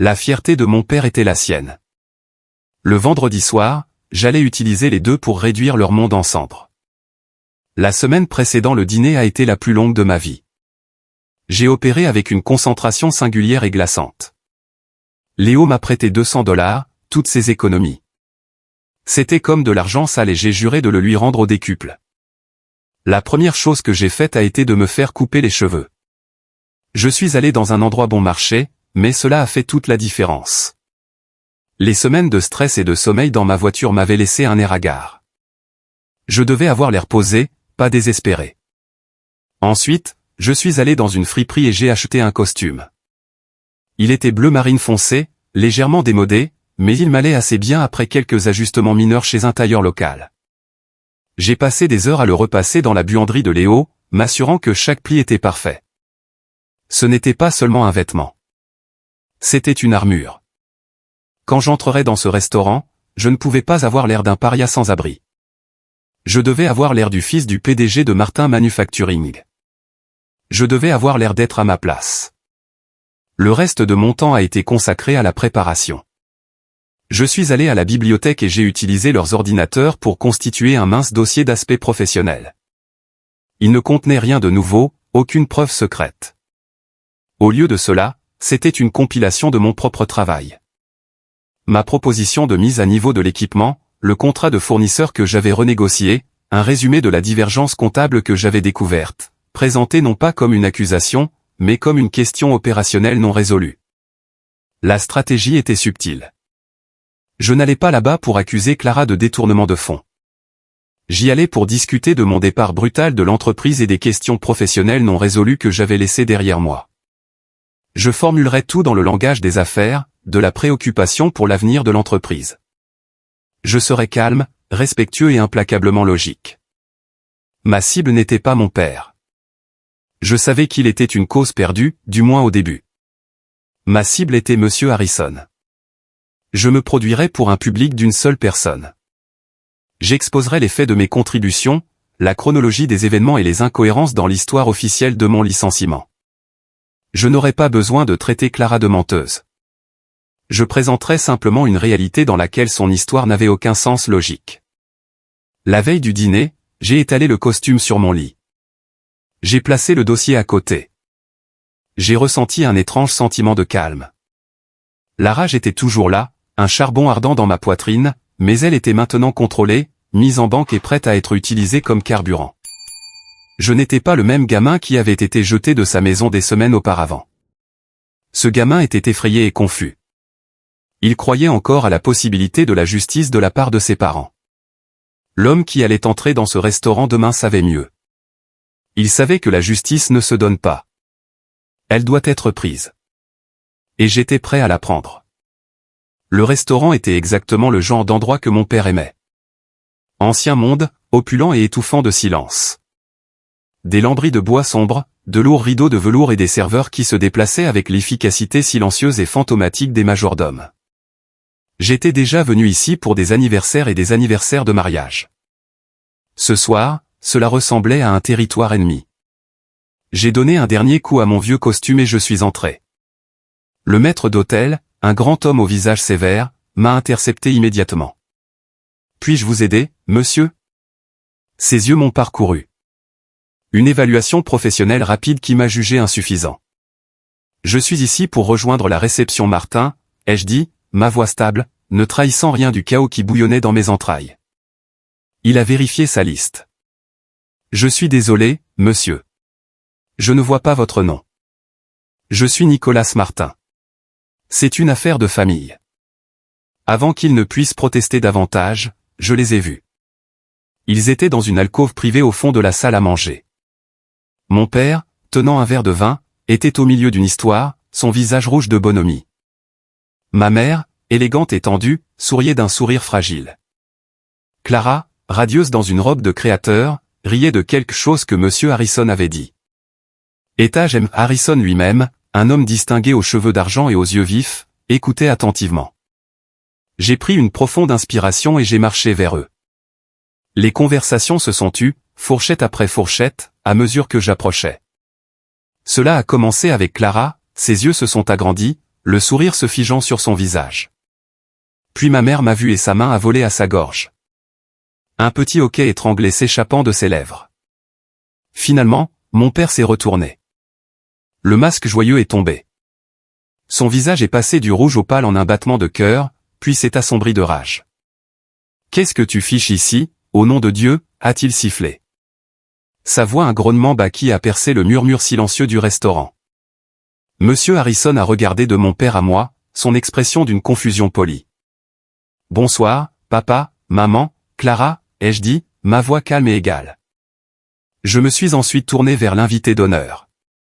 La fierté de mon père était la sienne. Le vendredi soir, j'allais utiliser les deux pour réduire leur monde en cendres. La semaine précédant le dîner a été la plus longue de ma vie. J'ai opéré avec une concentration singulière et glaçante. Léo m'a prêté $200, toutes ses économies. C'était comme de l'argent sale et j'ai juré de le lui rendre au décuple. La première chose que j'ai faite a été de me faire couper les cheveux. Je suis allé dans un endroit bon marché, mais cela a fait toute la différence. Les semaines de stress et de sommeil dans ma voiture m'avaient laissé un air hagard. Je devais avoir l'air posé, pas désespéré. Ensuite, je suis allé dans une friperie et j'ai acheté un costume. Il était bleu marine foncé, légèrement démodé, mais il m'allait assez bien après quelques ajustements mineurs chez un tailleur local. J'ai passé des heures à le repasser dans la buanderie de Léo, m'assurant que chaque pli était parfait. Ce n'était pas seulement un vêtement. C'était une armure. Quand j'entrerais dans ce restaurant, je ne pouvais pas avoir l'air d'un paria sans abri. Je devais avoir l'air du fils du PDG de Martin Manufacturing. Je devais avoir l'air d'être à ma place. Le reste de mon temps a été consacré à la préparation. Je suis allé à la bibliothèque et j'ai utilisé leurs ordinateurs pour constituer un mince dossier d'aspect professionnel. Il ne contenait rien de nouveau, aucune preuve secrète. Au lieu de cela, c'était une compilation de mon propre travail. Ma proposition de mise à niveau de l'équipement, le contrat de fournisseur que j'avais renégocié, un résumé de la divergence comptable que j'avais découverte, présenté non pas comme une accusation, mais comme une question opérationnelle non résolue. La stratégie était subtile. Je n'allais pas là-bas pour accuser Clara de détournement de fonds. J'y allais pour discuter de mon départ brutal de l'entreprise et des questions professionnelles non résolues que j'avais laissées derrière moi. Je formulerais tout dans le langage des affaires, de la préoccupation pour l'avenir de l'entreprise. Je serais calme, respectueux et implacablement logique. Ma cible n'était pas mon père. Je savais qu'il était une cause perdue, du moins au début. Ma cible était Monsieur Harrison. Je me produirais pour un public d'une seule personne. J'exposerais les faits de mes contributions, la chronologie des événements et les incohérences dans l'histoire officielle de mon licenciement. Je n'aurais pas besoin de traiter Clara de menteuse. Je présenterais simplement une réalité dans laquelle son histoire n'avait aucun sens logique. La veille du dîner, j'ai étalé le costume sur mon lit. J'ai placé le dossier à côté. J'ai ressenti un étrange sentiment de calme. La rage était toujours là, un charbon ardent dans ma poitrine, mais elle était maintenant contrôlée, mise en banque et prête à être utilisée comme carburant. Je n'étais pas le même gamin qui avait été jeté de sa maison des semaines auparavant. Ce gamin était effrayé et confus. Il croyait encore à la possibilité de la justice de la part de ses parents. L'homme qui allait entrer dans ce restaurant demain savait mieux. Il savait que la justice ne se donne pas. Elle doit être prise. Et j'étais prêt à la prendre. Le restaurant était exactement le genre d'endroit que mon père aimait. Ancien monde, opulent et étouffant de silence. Des lambris de bois sombre, de lourds rideaux de velours et des serveurs qui se déplaçaient avec l'efficacité silencieuse et fantomatique des majordomes. J'étais déjà venu ici pour des anniversaires et des anniversaires de mariage. Ce soir, cela ressemblait à un territoire ennemi. J'ai donné un dernier coup à mon vieux costume et je suis entré. Le maître d'hôtel, un grand homme au visage sévère, m'a intercepté immédiatement. « Puis-je vous aider, monsieur ?» Ses yeux m'ont parcouru. Une évaluation professionnelle rapide qui m'a jugé insuffisant. « Je suis ici pour rejoindre la réception Martin, ai-je dit, ma voix stable, ne trahissant rien du chaos qui bouillonnait dans mes entrailles. Il a vérifié sa liste. « Je suis désolé, monsieur. Je ne vois pas votre nom. Je suis Nicolas Martin. C'est une affaire de famille. » Avant qu'ils ne puissent protester davantage, je les ai vus. Ils étaient dans une alcôve privée au fond de la salle à manger. Mon père, tenant un verre de vin, était au milieu d'une histoire, son visage rouge de bonhomie. Ma mère, élégante et tendue, souriait d'un sourire fragile. Clara, radieuse dans une robe de créateur, riait de quelque chose que M. Harrison avait dit. Etage M. Harrison lui-même, un homme distingué aux cheveux d'argent et aux yeux vifs, écoutait attentivement. J'ai pris une profonde inspiration et j'ai marché vers eux. Les conversations se sont tues, fourchette après fourchette, à mesure que j'approchais. Cela a commencé avec Clara, ses yeux se sont agrandis, le sourire se figeant sur son visage. Puis ma mère m'a vu et sa main a volé à sa gorge. Un petit hoquet étranglé s'échappant de ses lèvres. Finalement, mon père s'est retourné. Le masque joyeux est tombé. Son visage est passé du rouge au pâle en un battement de cœur, puis s'est assombri de rage. « Qu'est-ce que tu fiches ici, au nom de Dieu ?» a-t-il sifflé. Sa voix un grognement bas qui a percé le murmure silencieux du restaurant. Monsieur Harrison a regardé de mon père à moi, son expression d'une confusion polie. « Bonsoir, papa, maman, Clara » ai-je dit, ma voix calme et égale. Je me suis ensuite tourné vers l'invité d'honneur.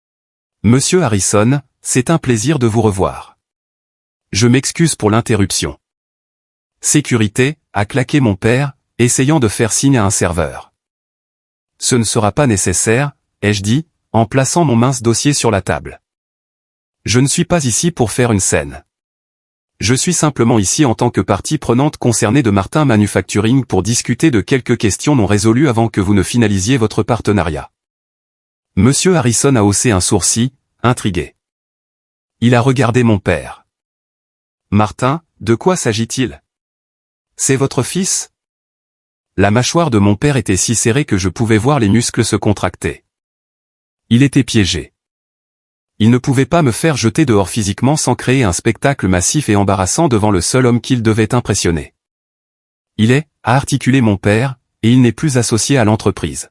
« Monsieur Harrison, c'est un plaisir de vous revoir. Je m'excuse pour l'interruption. » Sécurité, a claqué mon père, essayant de faire signe à un serveur. « Ce ne sera pas nécessaire, » ai-je dit, en plaçant mon mince dossier sur la table. Je ne suis pas ici pour faire une scène. Je suis simplement ici en tant que partie prenante concernée de Martin Manufacturing pour discuter de quelques questions non résolues avant que vous ne finalisiez votre partenariat. Monsieur Harrison a haussé un sourcil, intrigué. Il a regardé mon père. « Martin, de quoi s'agit-il ? C'est votre fils ? » La mâchoire de mon père était si serrée que je pouvais voir les muscles se contracter. Il était piégé. Il ne pouvait pas me faire jeter dehors physiquement sans créer un spectacle massif et embarrassant devant le seul homme qu'il devait impressionner. Il est, a articulé mon père, et il n'est plus associé à l'entreprise.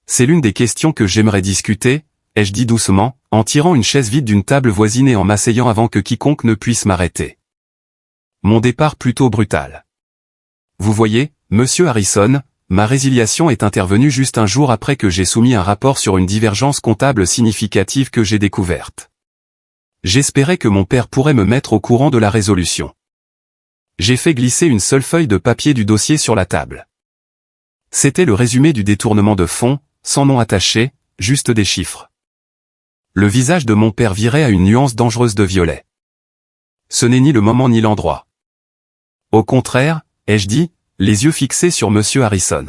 C'est l'une des questions que j'aimerais discuter, ai-je dit doucement, en tirant une chaise vide d'une table voisine et en m'asseyant avant que quiconque ne puisse m'arrêter. Mon départ plutôt brutal. Vous voyez, Monsieur Harrison, ma résiliation est intervenue juste un jour après que j'ai soumis un rapport sur une divergence comptable significative que j'ai découverte. J'espérais que mon père pourrait me mettre au courant de la résolution. J'ai fait glisser une seule feuille de papier du dossier sur la table. C'était le résumé du détournement de fonds, sans nom attaché, juste des chiffres. Le visage de mon père virait à une nuance dangereuse de violet. Ce n'est ni le moment ni l'endroit. Au contraire, ai-je dit, les yeux fixés sur Monsieur Harrison.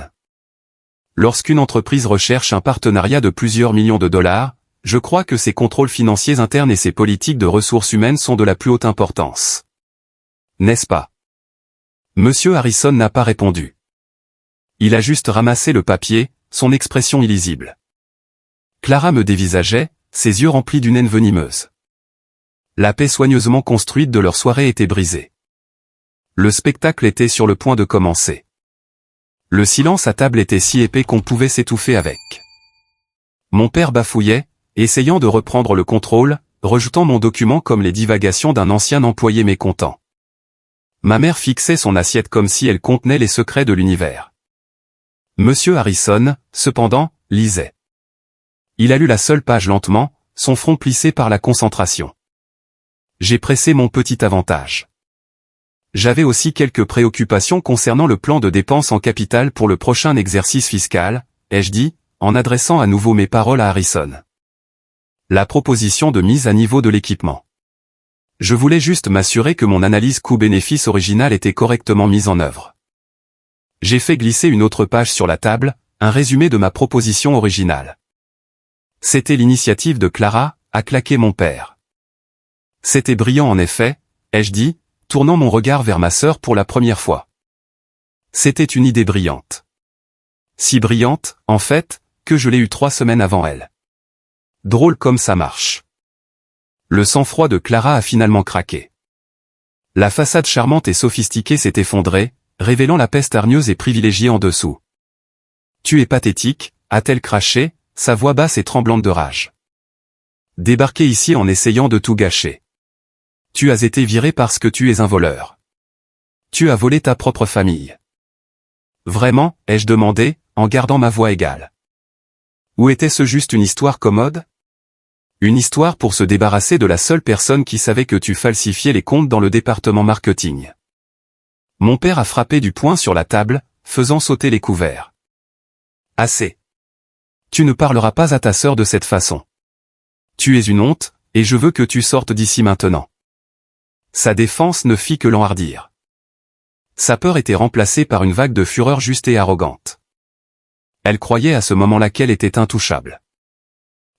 Lorsqu'une entreprise recherche un partenariat de plusieurs millions de dollars, je crois que ses contrôles financiers internes et ses politiques de ressources humaines sont de la plus haute importance. N'est-ce pas? Monsieur Harrison n'a pas répondu. Il a juste ramassé le papier, son expression illisible. Clara me dévisageait, ses yeux remplis d'une haine venimeuse. La paix soigneusement construite de leur soirée était brisée. Le spectacle était sur le point de commencer. Le silence à table était si épais qu'on pouvait s'étouffer avec. Mon père bafouillait, essayant de reprendre le contrôle, rejetant mon document comme les divagations d'un ancien employé mécontent. Ma mère fixait son assiette comme si elle contenait les secrets de l'univers. Monsieur Harrison, cependant, lisait. Il a lu la seule page lentement, son front plissé par la concentration. J'ai pressé mon petit avantage. J'avais aussi quelques préoccupations concernant le plan de dépenses en capital pour le prochain exercice fiscal, ai-je dit, en adressant à nouveau mes paroles à Harrison. La proposition de mise à niveau de l'équipement. Je voulais juste m'assurer que mon analyse coût-bénéfice originale était correctement mise en œuvre. J'ai fait glisser une autre page sur la table, un résumé de ma proposition originale. C'était l'initiative de Clara, a claqué mon père. C'était brillant en effet, ai-je dit, tournant mon regard vers ma sœur pour la première fois. C'était une idée brillante. Si brillante, en fait, que je l'ai eue 3 semaines avant elle. Drôle comme ça marche. Le sang-froid de Clara a finalement craqué. La façade charmante et sophistiquée s'est effondrée, révélant la peste hargneuse et privilégiée en dessous. Tu es pathétique, a-t-elle craché, sa voix basse et tremblante de rage. Débarquer ici en essayant de tout gâcher. Tu as été viré parce que tu es un voleur. Tu as volé ta propre famille. Vraiment, ai-je demandé, en gardant ma voix égale. Ou était-ce juste une histoire commode? Une histoire pour se débarrasser de la seule personne qui savait que tu falsifiais les comptes dans le département marketing. Mon père a frappé du poing sur la table, faisant sauter les couverts. Assez. Tu ne parleras pas à ta sœur de cette façon. Tu es une honte, et je veux que tu sortes d'ici maintenant. Sa défense ne fit que l'enhardir. Sa peur était remplacée par une vague de fureur juste et arrogante. Elle croyait à ce moment-là qu'elle était intouchable.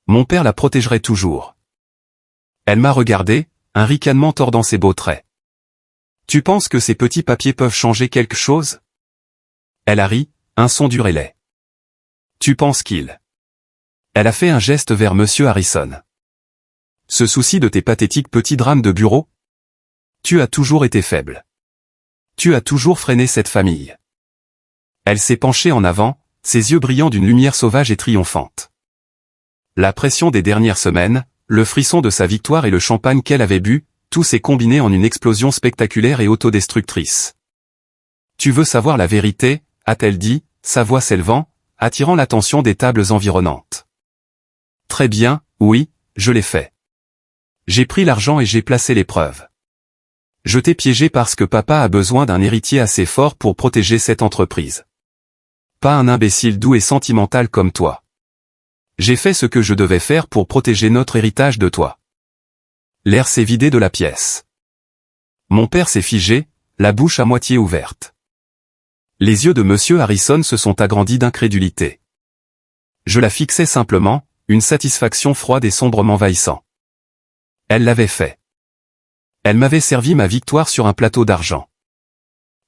Mon père la protégerait toujours. Elle m'a regardé, un ricanement tordant ses beaux traits. Tu penses que ces petits papiers peuvent changer quelque chose? Elle a ri, un son dur et laid. Tu penses qu'il... Elle a fait un geste vers Monsieur Harrison. Ce souci de tes pathétiques petits drames de bureau? Tu as toujours été faible. Tu as toujours freiné cette famille. Elle s'est penchée en avant, ses yeux brillant d'une lumière sauvage et triomphante. La pression des dernières semaines, le frisson de sa victoire et le champagne qu'elle avait bu, tout s'est combiné en une explosion spectaculaire et autodestructrice. Tu veux savoir la vérité, a-t-elle dit, sa voix s'élevant, attirant l'attention des tables environnantes. Très bien, oui, je l'ai fait. J'ai pris l'argent et j'ai placé les preuves. Je t'ai piégé parce que papa a besoin d'un héritier assez fort pour protéger cette entreprise. Pas un imbécile doux et sentimental comme toi. J'ai fait ce que je devais faire pour protéger notre héritage de toi. L'air s'est vidé de la pièce. Mon père s'est figé, la bouche à moitié ouverte. Les yeux de Monsieur Harrison se sont agrandis d'incrédulité. Je la fixais simplement, une satisfaction froide et sombre m'envahissant. Elle l'avait fait. Elle m'avait servi ma victoire sur un plateau d'argent.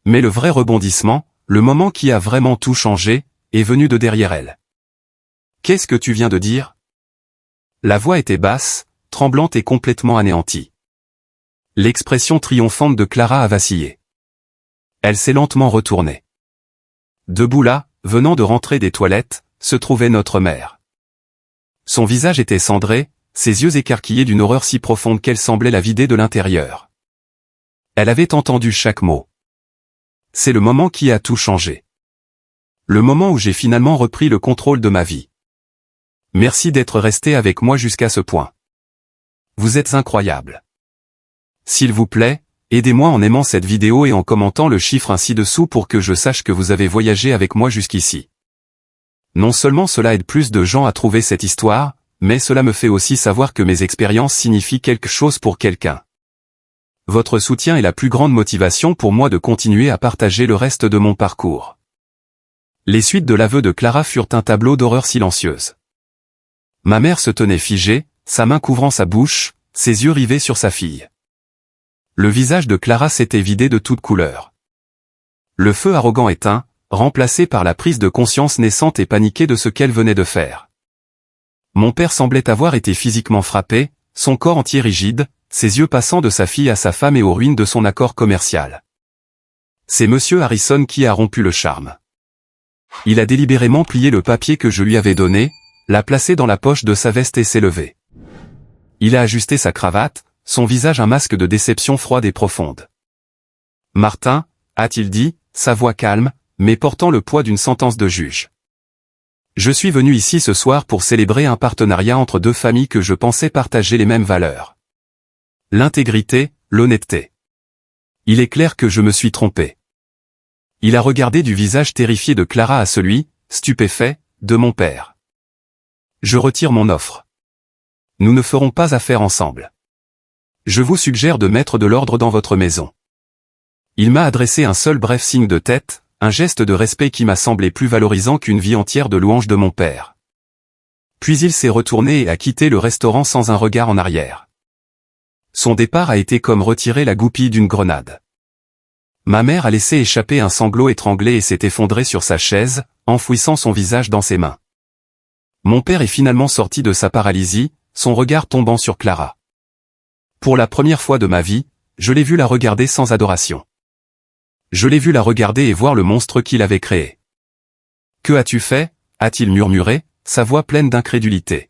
Mais le vrai rebondissement, le moment qui a vraiment tout changé, est venu de derrière elle. Qu'est-ce que tu viens de dire? La voix était basse, tremblante et complètement anéantie. L'expression triomphante de Clara a vacillé. Elle s'est lentement retournée. Debout là, venant de rentrer des toilettes, se trouvait notre mère. Son visage était cendré, ses yeux écarquillés d'une horreur si profonde qu'elle semblait la vider de l'intérieur. Elle avait entendu chaque mot. C'est le moment qui a tout changé. Le moment où j'ai finalement repris le contrôle de ma vie. Merci d'être resté avec moi jusqu'à ce point. Vous êtes incroyable. S'il vous plaît, aidez-moi en aimant cette vidéo et en commentant le chiffre ci-dessous pour que je sache que vous avez voyagé avec moi jusqu'ici. Non seulement cela aide plus de gens à trouver cette histoire, mais cela me fait aussi savoir que mes expériences signifient quelque chose pour quelqu'un. Votre soutien est la plus grande motivation pour moi de continuer à partager le reste de mon parcours. Les suites de l'aveu de Clara furent un tableau d'horreur silencieuse. Ma mère se tenait figée, sa main couvrant sa bouche, ses yeux rivés sur sa fille. Le visage de Clara s'était vidé de toute couleur. Le feu arrogant éteint, remplacé par la prise de conscience naissante et paniquée de ce qu'elle venait de faire. Mon père semblait avoir été physiquement frappé, son corps entier rigide, ses yeux passant de sa fille à sa femme et aux ruines de son accord commercial. C'est Monsieur Harrison qui a rompu le charme. Il a délibérément plié le papier que je lui avais donné, l'a placé dans la poche de sa veste et s'est levé. Il a ajusté sa cravate, son visage un masque de déception froide et profonde. « Martin » a-t-il dit, sa voix calme, mais portant le poids d'une sentence de juge. « Je suis venu ici ce soir pour célébrer un partenariat entre deux familles que je pensais partager les mêmes valeurs. L'intégrité, l'honnêteté. Il est clair que je me suis trompé. » Il a regardé du visage terrifié de Clara à celui, stupéfait, de mon père. « Je retire mon offre. Nous ne ferons pas affaire ensemble. Je vous suggère de mettre de l'ordre dans votre maison. » Il m'a adressé un seul bref signe de tête, un geste de respect qui m'a semblé plus valorisant qu'une vie entière de louanges de mon père. Puis il s'est retourné et a quitté le restaurant sans un regard en arrière. Son départ a été comme retirer la goupille d'une grenade. Ma mère a laissé échapper un sanglot étranglé et s'est effondrée sur sa chaise, enfouissant son visage dans ses mains. Mon père est finalement sorti de sa paralysie, son regard tombant sur Clara. Pour la première fois de ma vie, je l'ai vu la regarder sans adoration. Je l'ai vu la regarder et voir le monstre qu'il avait créé. « Que as-tu fait » a-t-il murmuré, sa voix pleine d'incrédulité.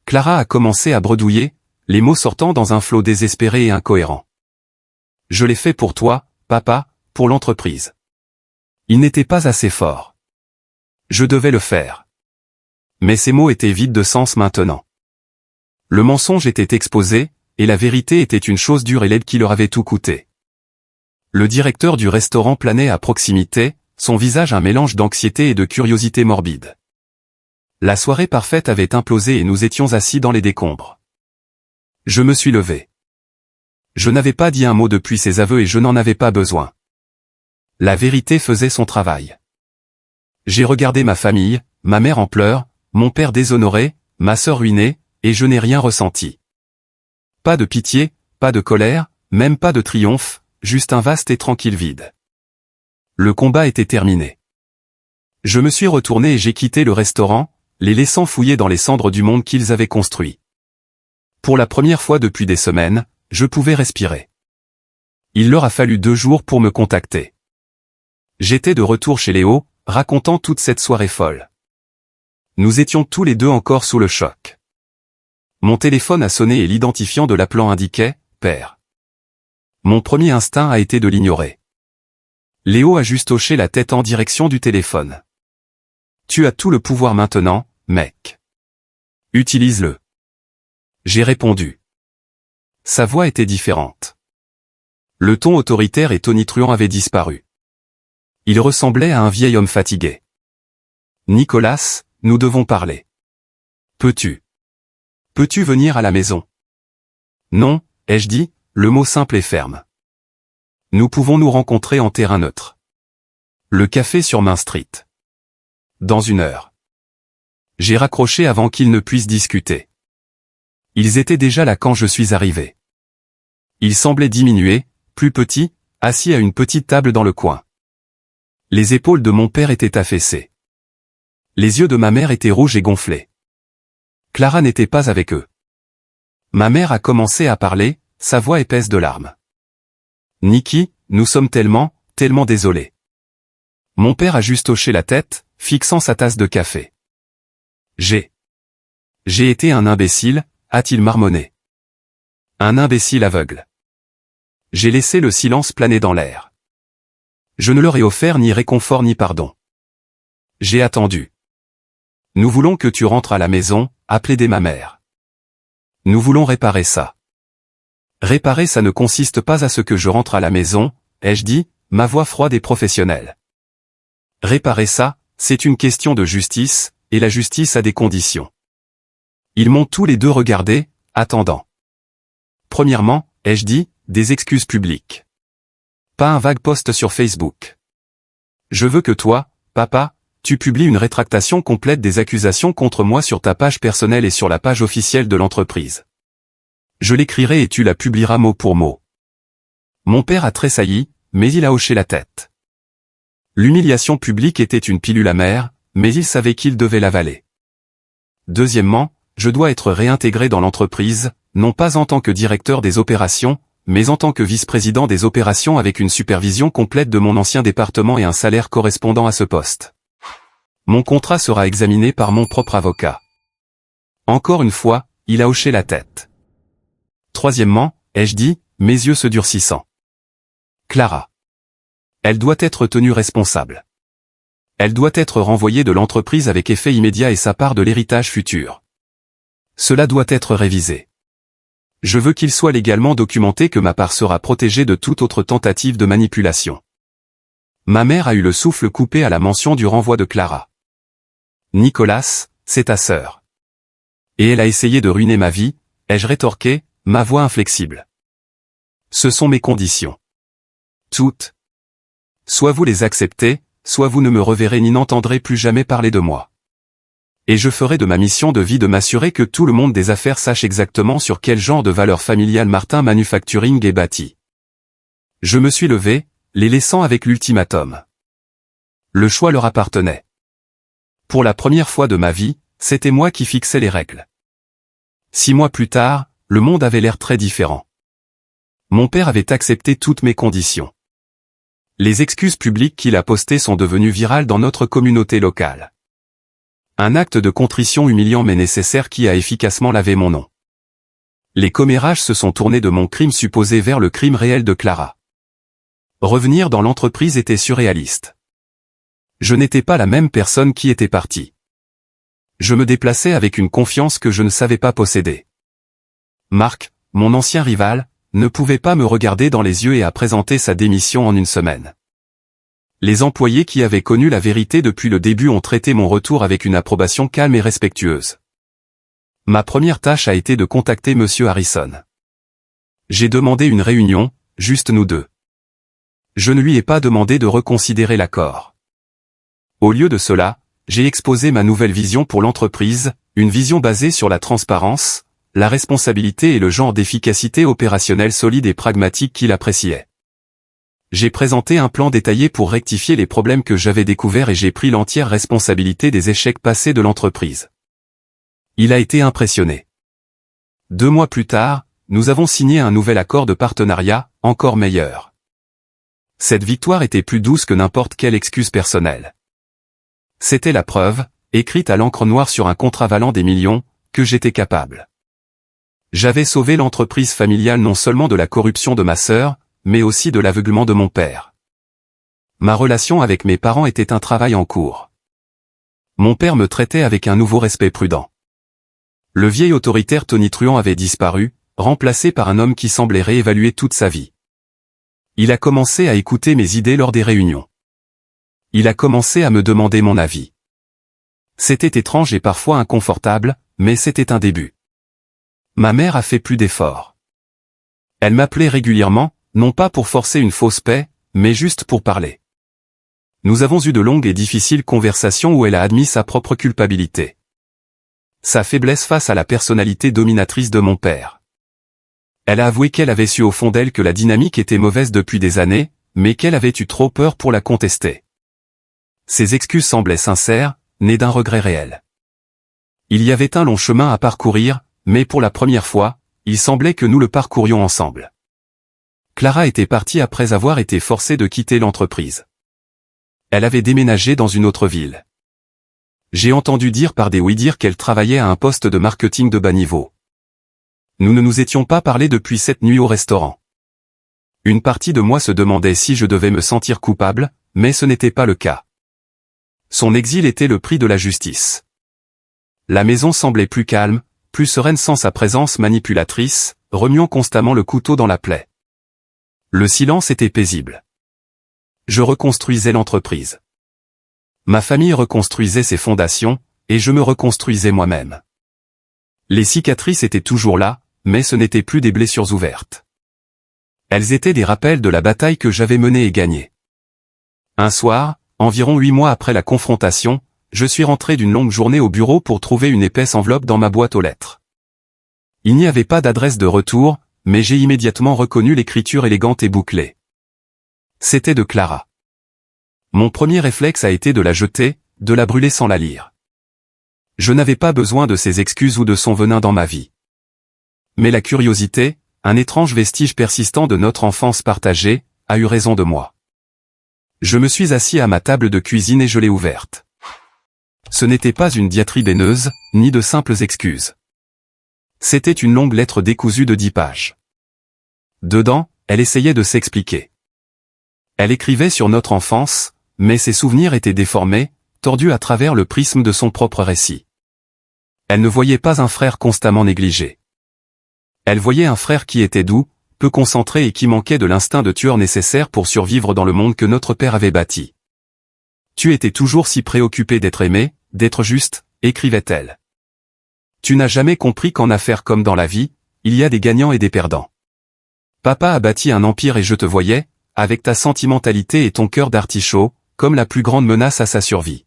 Clara a commencé à bredouiller, les mots sortant dans un flot désespéré et incohérent. « Je l'ai fait pour toi, papa, pour l'entreprise. Il n'était pas assez fort. Je devais le faire. » Mais ces mots étaient vides de sens maintenant. Le mensonge était exposé, et la vérité était une chose dure et laide qui leur avait tout coûté. Le directeur du restaurant planait à proximité, son visage un mélange d'anxiété et de curiosité morbide. La soirée parfaite avait implosé et nous étions assis dans les décombres. Je me suis levé. Je n'avais pas dit un mot depuis ses aveux et je n'en avais pas besoin. La vérité faisait son travail. J'ai regardé ma famille, ma mère en pleurs, mon père déshonoré, ma sœur ruinée, et je n'ai rien ressenti. Pas de pitié, pas de colère, même pas de triomphe, juste un vaste et tranquille vide. Le combat était terminé. Je me suis retourné et j'ai quitté le restaurant, les laissant fouiller dans les cendres du monde qu'ils avaient construit. Pour la première fois depuis des semaines, je pouvais respirer. Il leur a fallu 2 jours pour me contacter. J'étais de retour chez Léo, racontant toute cette soirée folle. Nous étions tous les deux encore sous le choc. Mon téléphone a sonné et l'identifiant de l'appelant indiquait « Père ». Mon premier instinct a été de l'ignorer. Léo a juste hoché la tête en direction du téléphone. « Tu as tout le pouvoir maintenant, mec. Utilise-le. » J'ai répondu. Sa voix était différente. Le ton autoritaire et tonitruant avait disparu. Il ressemblait à un vieil homme fatigué. « Nicolas, nous devons parler. Peux-tu venir à la maison ? » Non, ai-je dit, le mot simple et ferme. Nous pouvons nous rencontrer en terrain neutre. Le café sur Main Street. Dans 1 heure. J'ai raccroché avant qu'ils ne puissent discuter. Ils étaient déjà là quand je suis arrivé. Ils semblaient diminuer, plus petits, assis à une petite table dans le coin. Les épaules de mon père étaient affaissées. Les yeux de ma mère étaient rouges et gonflés. Clara n'était pas avec eux. Ma mère a commencé à parler, sa voix épaisse de larmes. « Niki, nous sommes tellement désolés. » Mon père a juste hoché la tête, fixant sa tasse de café. « J'ai été un imbécile », a-t-il marmonné. Un imbécile aveugle. J'ai laissé le silence planer dans l'air. Je ne leur ai offert ni réconfort ni pardon. J'ai attendu. Nous voulons que tu rentres à la maison, a plaidé ma mère. Nous voulons réparer ça. Réparer ça ne consiste pas à ce que je rentre à la maison, ai-je dit, ma voix froide et professionnelle. Réparer ça, c'est une question de justice, et la justice a des conditions. Ils m'ont tous les deux regardé, attendant. Premièrement, ai-je dit, des excuses publiques. Pas un vague post sur Facebook. Je veux que toi, papa, tu publies une rétractation complète des accusations contre moi sur ta page personnelle et sur la page officielle de l'entreprise. Je l'écrirai et tu la publieras mot pour mot. Mon père a tressailli, mais il a hoché la tête. L'humiliation publique était une pilule amère, mais il savait qu'il devait l'avaler. Deuxièmement, je dois être réintégré dans l'entreprise, non pas en tant que directeur des opérations, mais en tant que vice-président des opérations avec une supervision complète de mon ancien département et un salaire correspondant à ce poste. Mon contrat sera examiné par mon propre avocat. Encore une fois, il a hoché la tête. Troisièmement, ai-je dit, mes yeux se durcissant. Clara. Elle doit être tenue responsable. Elle doit être renvoyée de l'entreprise avec effet immédiat et sa part de l'héritage futur. Cela doit être révisé. Je veux qu'il soit légalement documenté que ma part sera protégée de toute autre tentative de manipulation. Ma mère a eu le souffle coupé à la mention du renvoi de Clara. Nicolas, c'est ta sœur. Et elle a essayé de ruiner ma vie, ai-je rétorqué, ma voix inflexible. Ce sont mes conditions. Toutes. Soit vous les acceptez, soit vous ne me reverrez ni n'entendrez plus jamais parler de moi. Et je ferai de ma mission de vie de m'assurer que tout le monde des affaires sache exactement sur quel genre de valeur familiale Martin Manufacturing est bâti. Je me suis levé, les laissant avec l'ultimatum. Le choix leur appartenait. Pour la première fois de ma vie, c'était moi qui fixais les règles. 6 mois plus tard, le monde avait l'air très différent. Mon père avait accepté toutes mes conditions. Les excuses publiques qu'il a postées sont devenues virales dans notre communauté locale. Un acte de contrition humiliant mais nécessaire qui a efficacement lavé mon nom. Les commérages se sont tournés de mon crime supposé vers le crime réel de Clara. Revenir dans l'entreprise était surréaliste. Je n'étais pas la même personne qui était partie. Je me déplaçais avec une confiance que je ne savais pas posséder. Marc, mon ancien rival, ne pouvait pas me regarder dans les yeux et a présenté sa démission en une semaine. Les employés qui avaient connu la vérité depuis le début ont traité mon retour avec une approbation calme et respectueuse. Ma première tâche a été de contacter Monsieur Harrison. J'ai demandé une réunion, juste nous deux. Je ne lui ai pas demandé de reconsidérer l'accord. Au lieu de cela, j'ai exposé ma nouvelle vision pour l'entreprise, une vision basée sur la transparence, la responsabilité et le genre d'efficacité opérationnelle solide et pragmatique qu'il appréciait. J'ai présenté un plan détaillé pour rectifier les problèmes que j'avais découverts et j'ai pris l'entière responsabilité des échecs passés de l'entreprise. Il a été impressionné. 2 mois plus tard, nous avons signé un nouvel accord de partenariat, encore meilleur. Cette victoire était plus douce que n'importe quelle excuse personnelle. C'était la preuve, écrite à l'encre noire sur un contrat valant des millions, que j'étais capable. J'avais sauvé l'entreprise familiale non seulement de la corruption de ma sœur, mais aussi de l'aveuglement de mon père. Ma relation avec mes parents était un travail en cours. Mon père me traitait avec un nouveau respect prudent. Le vieil autoritaire tonitruant avait disparu, remplacé par un homme qui semblait réévaluer toute sa vie. Il a commencé à écouter mes idées lors des réunions. Il a commencé à me demander mon avis. C'était étrange et parfois inconfortable, mais c'était un début. Ma mère a fait plus d'efforts. Elle m'appelait régulièrement, non pas pour forcer une fausse paix, mais juste pour parler. Nous avons eu de longues et difficiles conversations où elle a admis sa propre culpabilité. Sa faiblesse face à la personnalité dominatrice de mon père. Elle a avoué qu'elle avait su au fond d'elle que la dynamique était mauvaise depuis des années, mais qu'elle avait eu trop peur pour la contester. Ses excuses semblaient sincères, nées d'un regret réel. Il y avait un long chemin à parcourir, mais pour la première fois, il semblait que nous le parcourions ensemble. Clara était partie après avoir été forcée de quitter l'entreprise. Elle avait déménagé dans une autre ville. J'ai entendu dire par des oui-dire qu'elle travaillait à un poste de marketing de bas niveau. Nous ne nous étions pas parlé depuis cette nuit au restaurant. Une partie de moi se demandait si je devais me sentir coupable, mais ce n'était pas le cas. Son exil était le prix de la justice. La maison semblait plus calme, plus sereine sans sa présence manipulatrice, remuant constamment le couteau dans la plaie. Le silence était paisible. Je reconstruisais l'entreprise. Ma famille reconstruisait ses fondations, et je me reconstruisais moi-même. Les cicatrices étaient toujours là, mais ce n'étaient plus des blessures ouvertes. Elles étaient des rappels de la bataille que j'avais menée et gagnée. Un soir, environ 8 mois après la confrontation, je suis rentré d'une longue journée au bureau pour trouver une épaisse enveloppe dans ma boîte aux lettres. Il n'y avait pas d'adresse de retour, mais j'ai immédiatement reconnu l'écriture élégante et bouclée. C'était de Clara. Mon premier réflexe a été de la jeter, de la brûler sans la lire. Je n'avais pas besoin de ses excuses ou de son venin dans ma vie. Mais la curiosité, un étrange vestige persistant de notre enfance partagée, a eu raison de moi. Je me suis assis à ma table de cuisine et je l'ai ouverte. Ce n'était pas une diatribe haineuse, ni de simples excuses. C'était une longue lettre décousue de 10 pages. Dedans, elle essayait de s'expliquer. Elle écrivait sur notre enfance, mais ses souvenirs étaient déformés, tordus à travers le prisme de son propre récit. Elle ne voyait pas un frère constamment négligé. Elle voyait un frère qui était doux, peu concentré et qui manquait de l'instinct de tueur nécessaire pour survivre dans le monde que notre père avait bâti. Tu étais toujours si préoccupé d'être aimé, d'être juste, écrivait-elle. Tu n'as jamais compris qu'en affaires comme dans la vie, il y a des gagnants et des perdants. Papa a bâti un empire et je te voyais, avec ta sentimentalité et ton cœur d'artichaut, comme la plus grande menace à sa survie.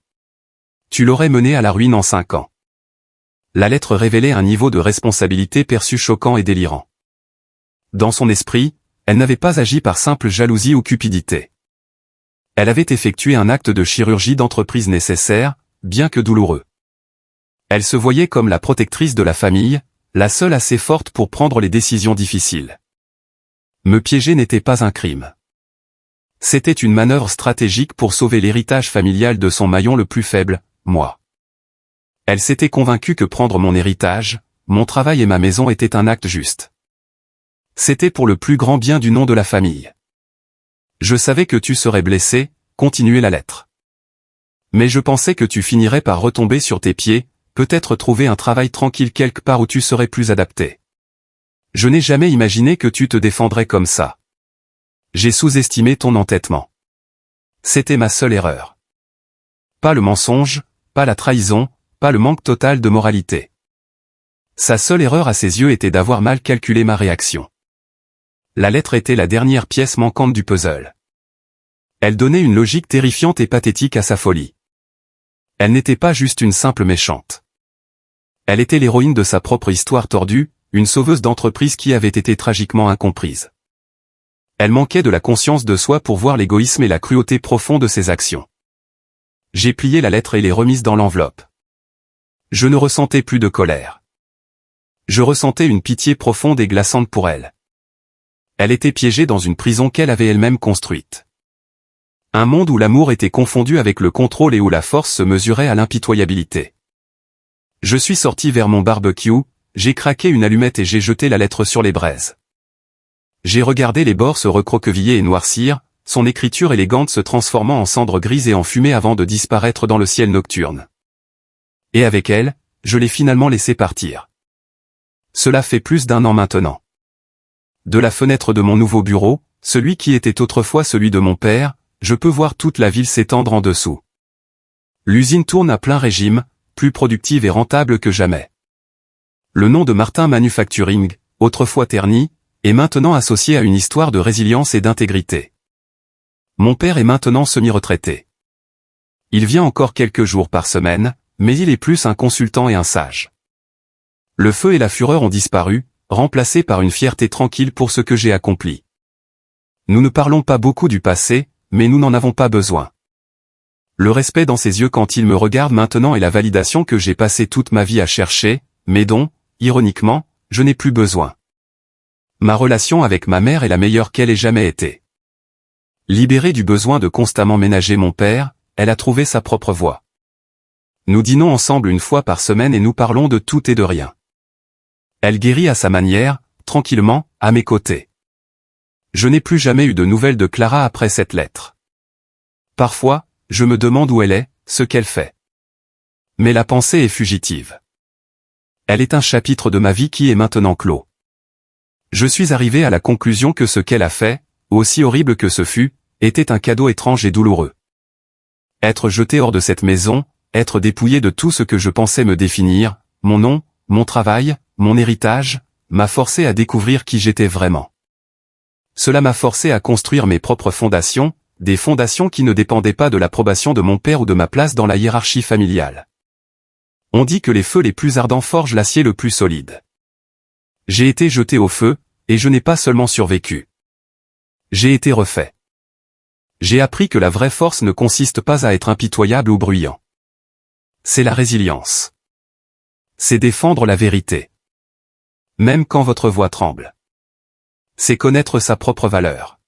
Tu l'aurais mené à la ruine en 5 ans. La lettre révélait un niveau de responsabilité perçu choquant et délirant. Dans son esprit, elle n'avait pas agi par simple jalousie ou cupidité. Elle avait effectué un acte de chirurgie d'entreprise nécessaire, bien que douloureux. Elle se voyait comme la protectrice de la famille, la seule assez forte pour prendre les décisions difficiles. Me piéger n'était pas un crime. C'était une manœuvre stratégique pour sauver l'héritage familial de son maillon le plus faible, moi. Elle s'était convaincue que prendre mon héritage, mon travail et ma maison était un acte juste. C'était pour le plus grand bien du nom de la famille. Je savais que tu serais blessé, continuait la lettre. Mais je pensais que tu finirais par retomber sur tes pieds, peut-être trouver un travail tranquille quelque part où tu serais plus adapté. Je n'ai jamais imaginé que tu te défendrais comme ça. J'ai sous-estimé ton entêtement. C'était ma seule erreur. Pas le mensonge, pas la trahison, pas le manque total de moralité. Sa seule erreur à ses yeux était d'avoir mal calculé ma réaction. La lettre était la dernière pièce manquante du puzzle. Elle donnait une logique terrifiante et pathétique à sa folie. Elle n'était pas juste une simple méchante. Elle était l'héroïne de sa propre histoire tordue, une sauveuse d'entreprise qui avait été tragiquement incomprise. Elle manquait de la conscience de soi pour voir l'égoïsme et la cruauté profonde de ses actions. J'ai plié la lettre et l'ai remise dans l'enveloppe. Je ne ressentais plus de colère. Je ressentais une pitié profonde et glaçante pour elle. Elle était piégée dans une prison qu'elle avait elle-même construite. Un monde où l'amour était confondu avec le contrôle et où la force se mesurait à l'impitoyabilité. Je suis sorti vers mon barbecue, j'ai craqué une allumette et j'ai jeté la lettre sur les braises. J'ai regardé les bords se recroqueviller et noircir, son écriture élégante se transformant en cendres grises et en fumée avant de disparaître dans le ciel nocturne. Et avec elle, je l'ai finalement laissé partir. Cela fait plus d'1 an maintenant. De la fenêtre de mon nouveau bureau, celui qui était autrefois celui de mon père, je peux voir toute la ville s'étendre en dessous. L'usine tourne à plein régime, plus productive et rentable que jamais. Le nom de Martin Manufacturing, autrefois terni, est maintenant associé à une histoire de résilience et d'intégrité. Mon père est maintenant semi-retraité. Il vient encore quelques jours par semaine, mais il est plus un consultant et un sage. Le feu et la fureur ont disparu, remplacés par une fierté tranquille pour ce que j'ai accompli. Nous ne parlons pas beaucoup du passé, mais nous n'en avons pas besoin. Le respect dans ses yeux quand il me regarde maintenant est la validation que j'ai passé toute ma vie à chercher, mais dont, ironiquement, je n'ai plus besoin. Ma relation avec ma mère est la meilleure qu'elle ait jamais été. Libérée du besoin de constamment ménager mon père, elle a trouvé sa propre voie. Nous dînons ensemble 1 fois par semaine et nous parlons de tout et de rien. Elle guérit à sa manière, tranquillement, à mes côtés. Je n'ai plus jamais eu de nouvelles de Clara après cette lettre. Parfois, je me demande où elle est, ce qu'elle fait. Mais la pensée est fugitive. Elle est un chapitre de ma vie qui est maintenant clos. Je suis arrivé à la conclusion que ce qu'elle a fait, aussi horrible que ce fut, était un cadeau étrange et douloureux. Être jeté hors de cette maison, être dépouillé de tout ce que je pensais me définir, mon nom, mon travail, mon héritage, m'a forcé à découvrir qui j'étais vraiment. Cela m'a forcé à construire mes propres fondations, des fondations qui ne dépendaient pas de l'approbation de mon père ou de ma place dans la hiérarchie familiale. On dit que les feux les plus ardents forgent l'acier le plus solide. J'ai été jeté au feu, et je n'ai pas seulement survécu. J'ai été refait. J'ai appris que la vraie force ne consiste pas à être impitoyable ou bruyant. C'est la résilience. C'est défendre la vérité. Même quand votre voix tremble. c'est connaître sa propre valeur.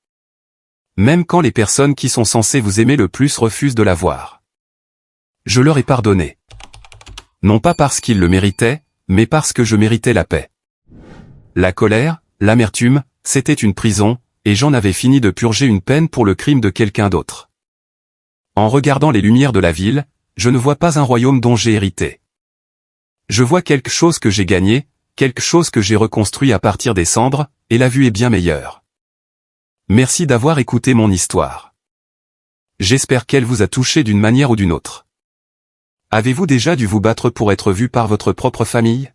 Même quand les personnes qui sont censées vous aimer le plus refusent de la voir. Je leur ai pardonné. Non pas parce qu'ils le méritaient, mais parce que je méritais la paix. La colère, l'amertume, c'était une prison, et j'en avais fini de purger une peine pour le crime de quelqu'un d'autre. En regardant les lumières de la ville, je ne vois pas un royaume dont j'ai hérité. Je vois quelque chose que j'ai gagné, quelque chose que j'ai reconstruit à partir des cendres, et la vue est bien meilleure. Merci d'avoir écouté mon histoire. J'espère qu'elle vous a touché d'une manière ou d'une autre. Avez-vous déjà dû vous battre pour être vu par votre propre famille?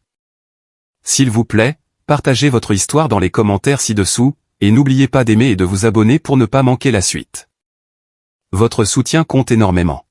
S'il vous plaît, partagez votre histoire dans les commentaires ci-dessous, et n'oubliez pas d'aimer et de vous abonner pour ne pas manquer la suite. Votre soutien compte énormément.